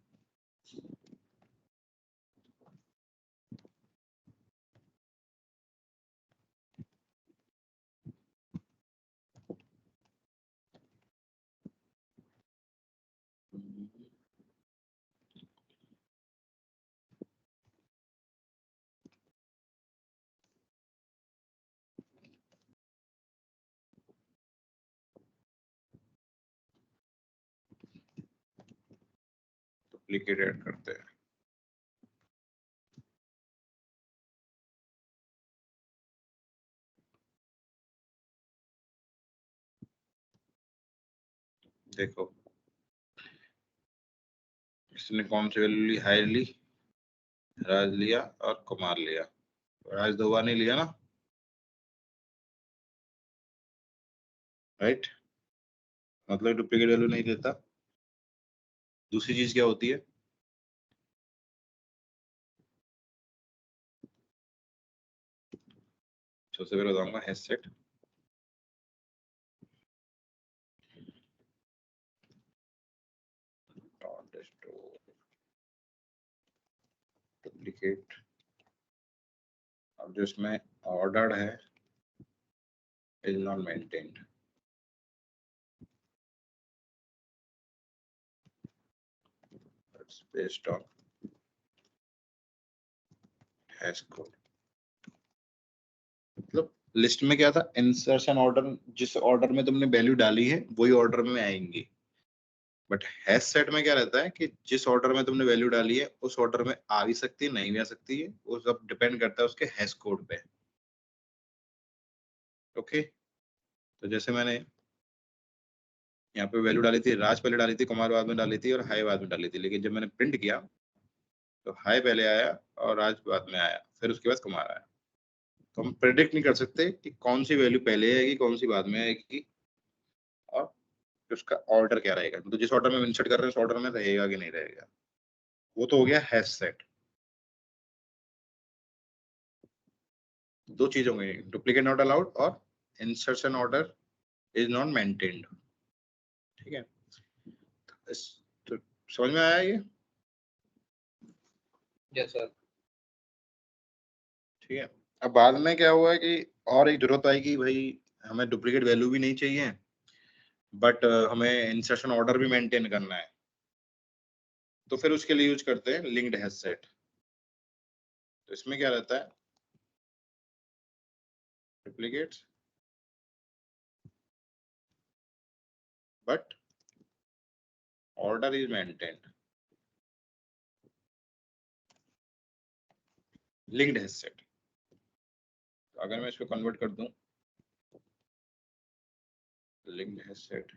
[SPEAKER 1] duplicate add करते हैं। देखो इसने कौन सी वैल्यू ली, हाई ली, राज लिया और कुमार लिया। राज 2 बार नहीं लिया ना, राइट? मतलब डुप्लीकेट वैल्यू नहीं देता। दूसरी चीज क्या होती है? सबसे पहले बताऊंगा हैश सेट, डुप्लीकेट। अब जो इसमें ऑर्डर्ड है, is not maintained, it's based on hash code. मतलब लिस्ट में क्या था, इंसर्शन ऑर्डर, जिस ऑर्डर में तुमने वैल्यू डाली है वही ऑर्डर में आएंगी। बट हैश सेट में क्या रहता है कि जिस ऑर्डर में तुमने वैल्यू डाली है उस ऑर्डर में आ भी सकती है, नहीं भी आ सकती है, वो सब डिपेंड करता है उसके हैश कोड पे। ओके, तो जैसे मैंने यहाँ पे वैल्यू डाली थी, राज पहले डाली थी, कुमार बाद में डाली थी और हाई बाद में डाली थी, लेकिन जब मैंने प्रिंट किया तो हाई पहले आया और राज बाद में आया, फिर उसके बाद कुमार आया। तो हम प्रेडिक्ट नहीं कर सकते कि कौन सी वैल्यू पहले आएगी, कौन सी बाद में आएगी, और उसका ऑर्डर क्या रहेगा, तो जिस ऑर्डर में इंसर्ट कर रहे हैं उस ऑर्डर में रहेगा कि नहीं रहेगा। वो तो हो गया हैश सेट। दो चीज होंगी, डुप्लीकेट नॉट अलाउड और insertion order is not maintained. ठीक है, तो समझ में आया ये?
[SPEAKER 2] Yes sir.
[SPEAKER 1] ठीक है, अब बाद में क्या हुआ है कि और एक जरूरत आई कि भाई हमें डुप्लीकेट वैल्यू भी नहीं चाहिए बट हमें इंसर्शन ऑर्डर भी मेंटेन करना है, तो फिर उसके लिए यूज करते हैं लिंक्ड हैश सेट। तो इसमें क्या रहता है, duplicates but order is maintained, linked hash set. तो अगर मैं इसको कन्वर्ट कर दूं linked hash set,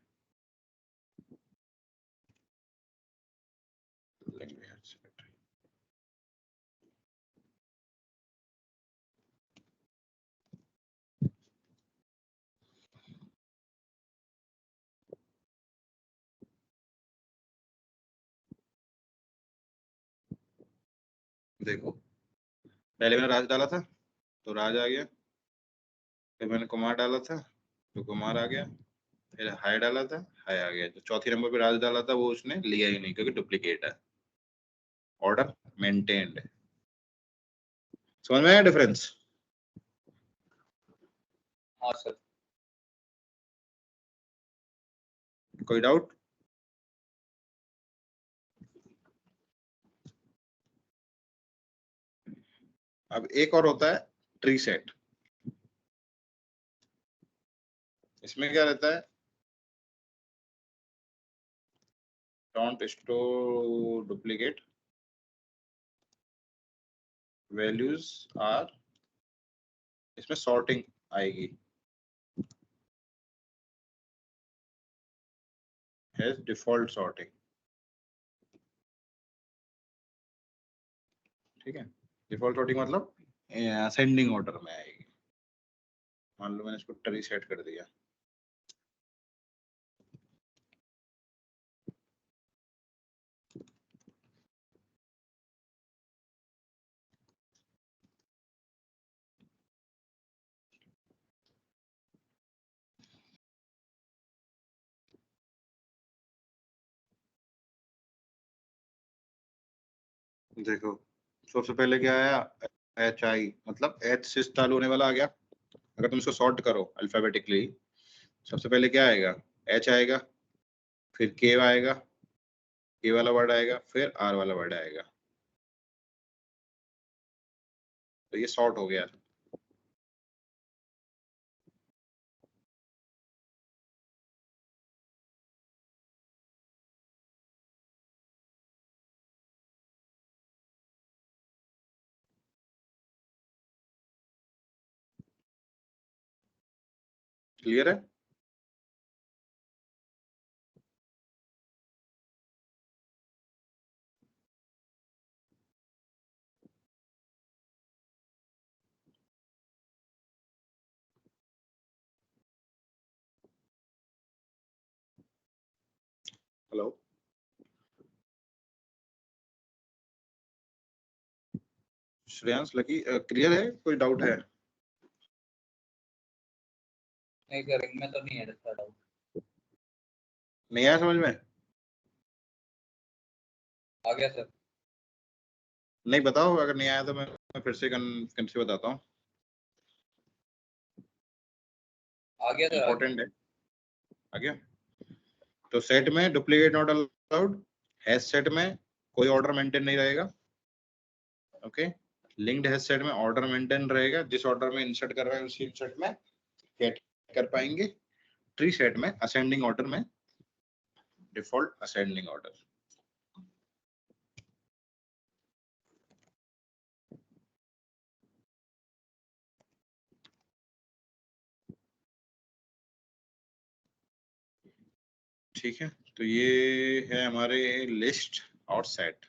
[SPEAKER 1] linked hash set, देखो पहले मैंने राज डाला था तो राज आ गया, फिर मैंने कुमार डाला था तो कुमार आ गया, फिर हाय डाला था हाय आ गया। जो चौथी नंबर पे राज डाला था वो उसने लिया ही नहीं क्योंकि डुप्लीकेट है, ऑर्डर मेंटेन्ड है। समझ में आया डिफरेंस?
[SPEAKER 2] हाँ सर।
[SPEAKER 1] कोई डाउट? अब एक और होता है ट्री सेट। इसमें क्या रहता है, don't store duplicate, values are, इसमें सॉर्टिंग आएगी, हैज डिफॉल्ट सॉर्टिंग। ठीक है, डिफॉल्ट सॉर्टिंग मतलब असेंडिंग ऑर्डर में आएगी। मान लो मैंने इसको ट्री सेट कर दिया, देखो सबसे पहले क्या आया, एच आई, मतलब एच से स्टार्ट होने वाला आ गया। अगर तुम इसको सॉर्ट करो अल्फाबेटिकली, सबसे पहले क्या आएगा, एच आएगा, फिर के आएगा, के वाला वर्ड आएगा, फिर आर वाला वर्ड आएगा। तो ये सॉर्ट हो गया। क्लियर है? हेलो श्रेयांश, लकी, क्लियर है? कोई डाउट है?
[SPEAKER 2] नहीं सर, इनमें तो नहीं है इसका डाउट।
[SPEAKER 1] नहीं आया समझ में?
[SPEAKER 2] आ गया सर।
[SPEAKER 1] नहीं बताओ, अगर नहीं आया तो मैं फिर से कन से बताता हूँ।
[SPEAKER 2] आ गया सर।
[SPEAKER 1] इम्पोर्टेंट है। आ गया? तो सेट में duplicate not allowed, hash set में कोई ऑर्डर मेंटेन नहीं रहेगा। ओके, लिंक्ड हैश सेट में ऑर्डर मेंटेन रहेगा, जिस ऑर्डर में इंसर्ट कर रहे हैं उसी इंसर्ट में गेट कर पाएंगे। ट्री सेट में असेंडिंग ऑर्डर में डिफॉल्ट असेंडिंग ऑर्डर। ठीक है, तो ये है हमारे लिस्ट और सेट।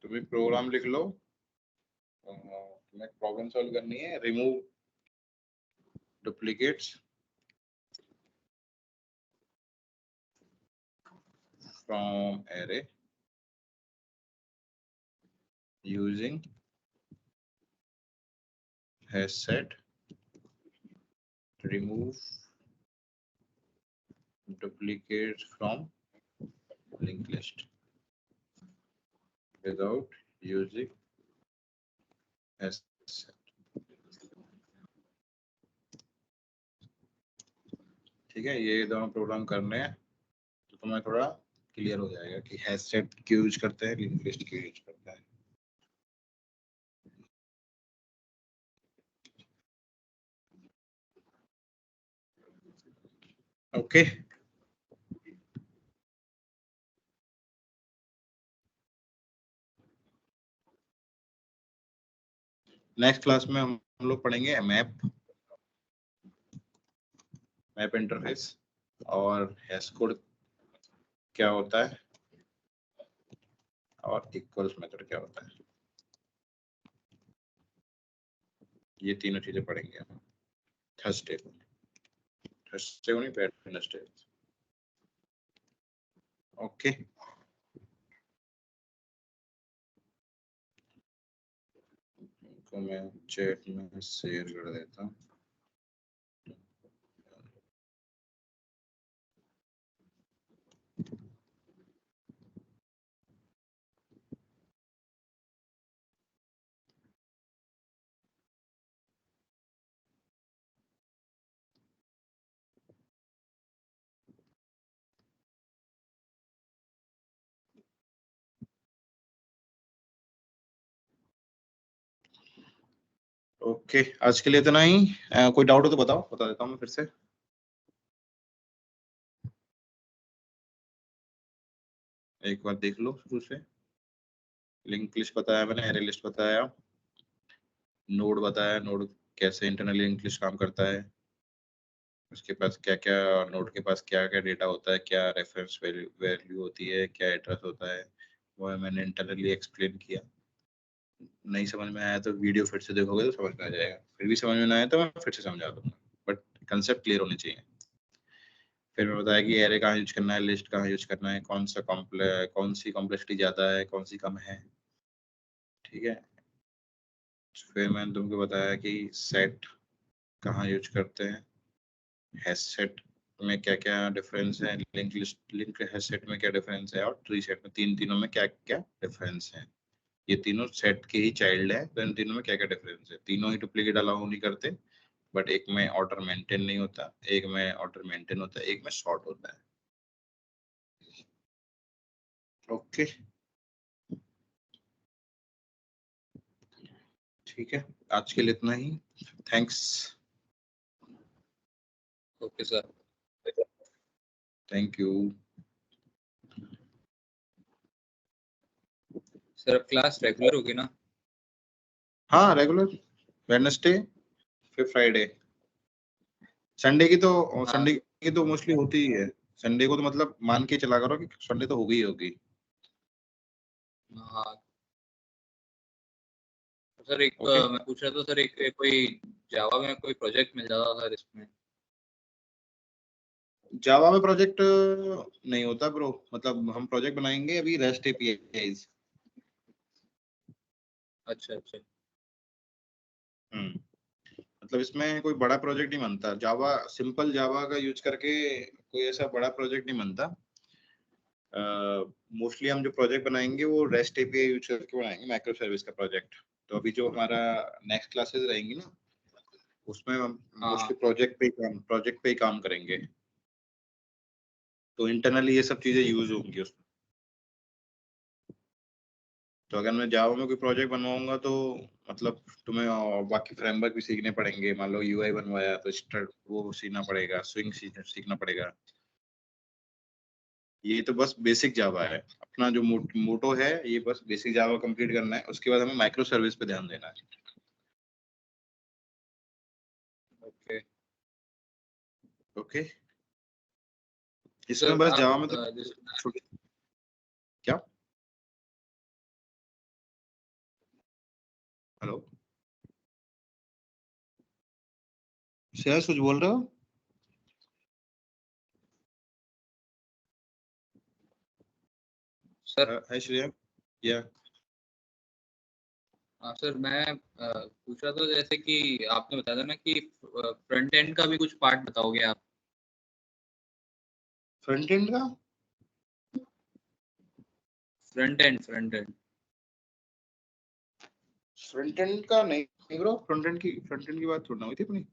[SPEAKER 1] तुम्हें प्रोग्राम लिख लो, तुम्हें प्रॉब्लम सॉल्व करनी है, remove duplicates from array using hash set, remove duplicates from linked list without using asset. ठीक है, ये दोनों प्रोग्राम करने हैं तो तुम्हें थोड़ा क्लियर हो जाएगा कि हैशसेट क्यों यूज करते हैं, लिंक लिस्ट क्यों यूज करते हैं। ओके नेक्स्ट क्लास में हम लोग पढ़ेंगे मैप इंटरफेस और हैश कोड क्या होता है और इक्वल्स मेथड क्या होता है। ये तीनों चीजें पढ़ेंगे हम थर्सडे को नहीं, वेडनेसडे। ओके तो मैं चैट में शेयर कर देता हूँ। ओके आज के लिए इतना ही। कोई डाउट हो तो बताओ, बता देता हूँ मैं फिर से। एक बार देख लो शुरू से। लिंक लिस्ट बताया मैंने, एरे लिस्ट बताया, नोड बताया, नोड कैसे इंटरनली लिंक लिस्ट काम करता है, उसके पास क्या क्या, नोड के पास क्या क्या डेटा होता है, क्या रेफरेंस वैल्यू होती है, क्या एड्रेस होता है, वो मैंने इंटरनली एक्सप्लेन किया। नहीं समझ में आया तो वीडियो फिर से देखोगे तो समझ में आ जाएगा, फिर भी समझ में ना आया तो मैं फिर से समझा दूंगा, बट कंसेप्ट क्लियर होने चाहिए। फिर मैं बताया कि एरे कहाँ यूज करना है, लिस्ट कहाँ यूज करना है, कौन सी कॉम्प्लेक्सिटी ज्यादा है, कौन सी कम है। ठीक है, फिर मैंने तुमको बताया कि सेट कहाँ यूज करते हैं, हैश सेट में क्या क्या डिफरेंस है, लिंक हैश सेट में क्या डिफरेंस है, और ट्री सेट में तीनों में क्या क्या डिफरेंस है। ये तीनों सेट के ही चाइल्ड है, तो इन तीनों में क्या क्या डिफरेंस है। तीनों ही डुप्लीकेट अलाउ नहीं करते, बट एक में ऑर्डर मेंटेन नहीं होता, एक में ऑर्डर मेंटेन होता है, एक में शॉर्ट होता है। ओके ठीक है, आज के लिए इतना ही। Thanks.
[SPEAKER 2] Okay sir,
[SPEAKER 1] thank you.
[SPEAKER 2] Sir अब क्लास रेगुलर होगी ना?
[SPEAKER 1] हाँ रेगुलर, वेडनेसडे फिर फ्राइडे, संडे की तो
[SPEAKER 2] हाँ
[SPEAKER 1] संडे की तो मोस्टली होती ही है। संडे को तो मतलब मान के चला करो कि संडे तो होगी ही होगी।
[SPEAKER 2] हाँ सर, एक
[SPEAKER 1] ओके
[SPEAKER 2] मैं पूछ रहा था सर, एक कोई जावा में कोई प्रोजेक्ट मिल जाता सर इसमें?
[SPEAKER 1] जावा में प्रोजेक्ट नहीं होता ब्रो, मतलब हम प्रोजेक्ट बनाएंगे अभी रेस्ट एपीआईज।
[SPEAKER 2] अच्छा अच्छा।
[SPEAKER 1] मतलब इसमें कोई बड़ा प्रोजेक्ट नहीं बनता, जावा सिंपल जावा का यूज करके कोई ऐसा बड़ा प्रोजेक्ट नहीं बनता। मोस्टली हम जो प्रोजेक्ट बनाएंगे वो रेस्ट एपीआई यूज करके बनाएंगे, माइक्रो सर्विस का प्रोजेक्ट। तो अभी जो हमारा नेक्स्ट क्लासेस रहेंगी ना, उसमें हम
[SPEAKER 2] हाँ हाँ
[SPEAKER 1] मोस्टली प्रोजेक्ट पे ही काम करेंगे, तो इंटरनली ये सब चीजें यूज होंगी उसमें। तो अगर मैं जावा में कोई प्रोजेक्ट बनवाऊंगा तो मतलब तुम्हें बाकी फ्रेमवर्क भी सीखने पड़ेंगे। मान लो यूआई बनवाया तो स्ट्रट वो सीखना पड़ेगा, स्विंग सीखना पड़ेगा। ये तो बस बेसिक जावा है, अपना जो मोटो है ये बस बेसिक जावा कंप्लीट करना है, उसके बाद हमें माइक्रो सर्विस पे ध्यान देना है।
[SPEAKER 2] ओके
[SPEAKER 1] ओके इसमें
[SPEAKER 2] सर।
[SPEAKER 1] बस
[SPEAKER 2] आप
[SPEAKER 1] जावा में तो छोटी क्या, हेलो शेयर कुछ बोल रहे हो?
[SPEAKER 2] सर
[SPEAKER 1] है श्रेया या
[SPEAKER 2] हाँ सर, मैं पूछ रहा था जैसे कि आपने बताया था ना कि फ्रंट एंड का भी कुछ पार्ट बताओगे आप?
[SPEAKER 1] फ्रंट एंड का?
[SPEAKER 2] फ्रंट एंड
[SPEAKER 1] फ्रंट एंड का नहीं ब्रो, फ्रंट एंड की बात थोड़ी ना हुई थी अपनी।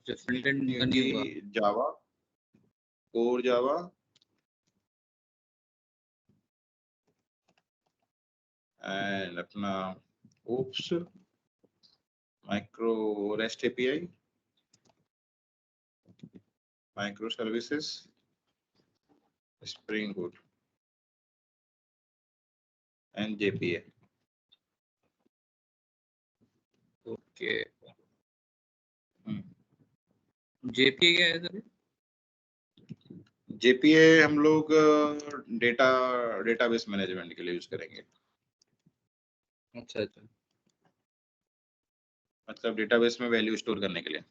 [SPEAKER 2] फ्रंट एंड नहीं हुआ।
[SPEAKER 1] जावा, कोर जावा, एंड अपना OOPs, micro rest API, microservices, spring boot and JPA.
[SPEAKER 2] Okay, JPA क्या है सर?
[SPEAKER 1] जेपीए हम लोग डेटाबेस मैनेजमेंट के लिए यूज करेंगे।
[SPEAKER 2] अच्छा अच्छा,
[SPEAKER 1] मतलब डेटाबेस में वैल्यू स्टोर करने के लिए।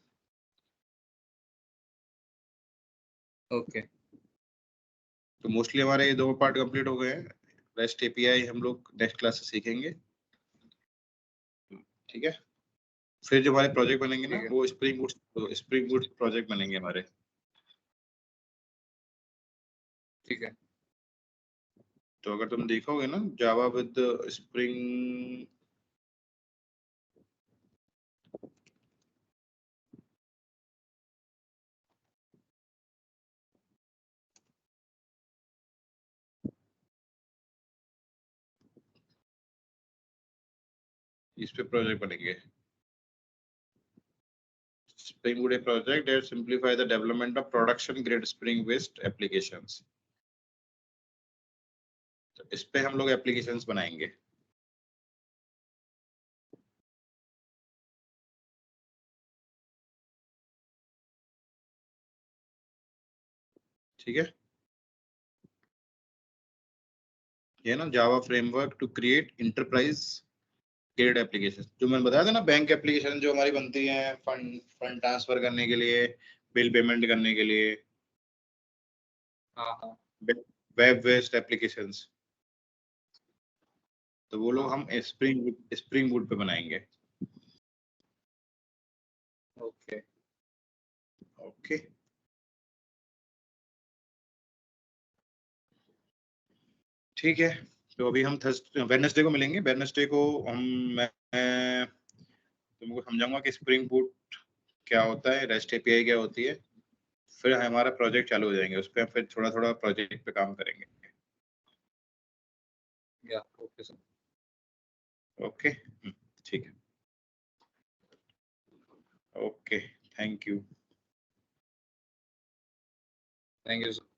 [SPEAKER 2] ओके।
[SPEAKER 1] तो मोस्टली हमारे ये 2 पार्ट कंप्लीट हो गए हैं। रेस्ट एपीआई हम लोग नेक्स्ट क्लास से सीखेंगे, ठीक है। फिर जो हमारे प्रोजेक्ट बनेंगे ना,
[SPEAKER 2] ठीक है।
[SPEAKER 1] वो स्प्रिंग बूट प्रोजेक्ट बनेंगे हमारे।
[SPEAKER 2] ठीक है।
[SPEAKER 1] तो अगर तुम देखोगे ना जावा विद स्प्रिंग, इस पे प्रोजेक्ट बनेंगे। Spring Boot a project that simplify the development of production grade Spring based applications। तो इस पे हम लोग एप्लीकेशंस बनाएंगे। ठीक है, ये ना Java framework to create enterprise grade application, जो मैंने बताया था ना, बैंक एप्लीकेशन जो हमारी बनती है फंड ट्रांसफर करने के लिए, बिल पेमेंट करने के लिए,
[SPEAKER 2] हाँ,
[SPEAKER 1] वेब बेस्ड एप्लीकेशंस, तो वो लोग
[SPEAKER 2] हाँ।
[SPEAKER 1] हम स्प्रिंग बूट पे बनाएंगे।
[SPEAKER 2] ओके।
[SPEAKER 1] ओके, ठीक है। तो अभी हम वेडनेसडे को मिलेंगे। वेडनेसडे को मैं तुमको समझाऊंगा कि स्प्रिंग बूट क्या होता है, रेस्ट एपीआई क्या होती है। फिर हमारा प्रोजेक्ट चालू हो जाएंगे, उस पर फिर थोड़ा थोड़ा प्रोजेक्ट पे काम करेंगे।
[SPEAKER 2] या ओके सर।
[SPEAKER 1] ओके, ठीक है। Okay, thank you.
[SPEAKER 2] Thank you sir.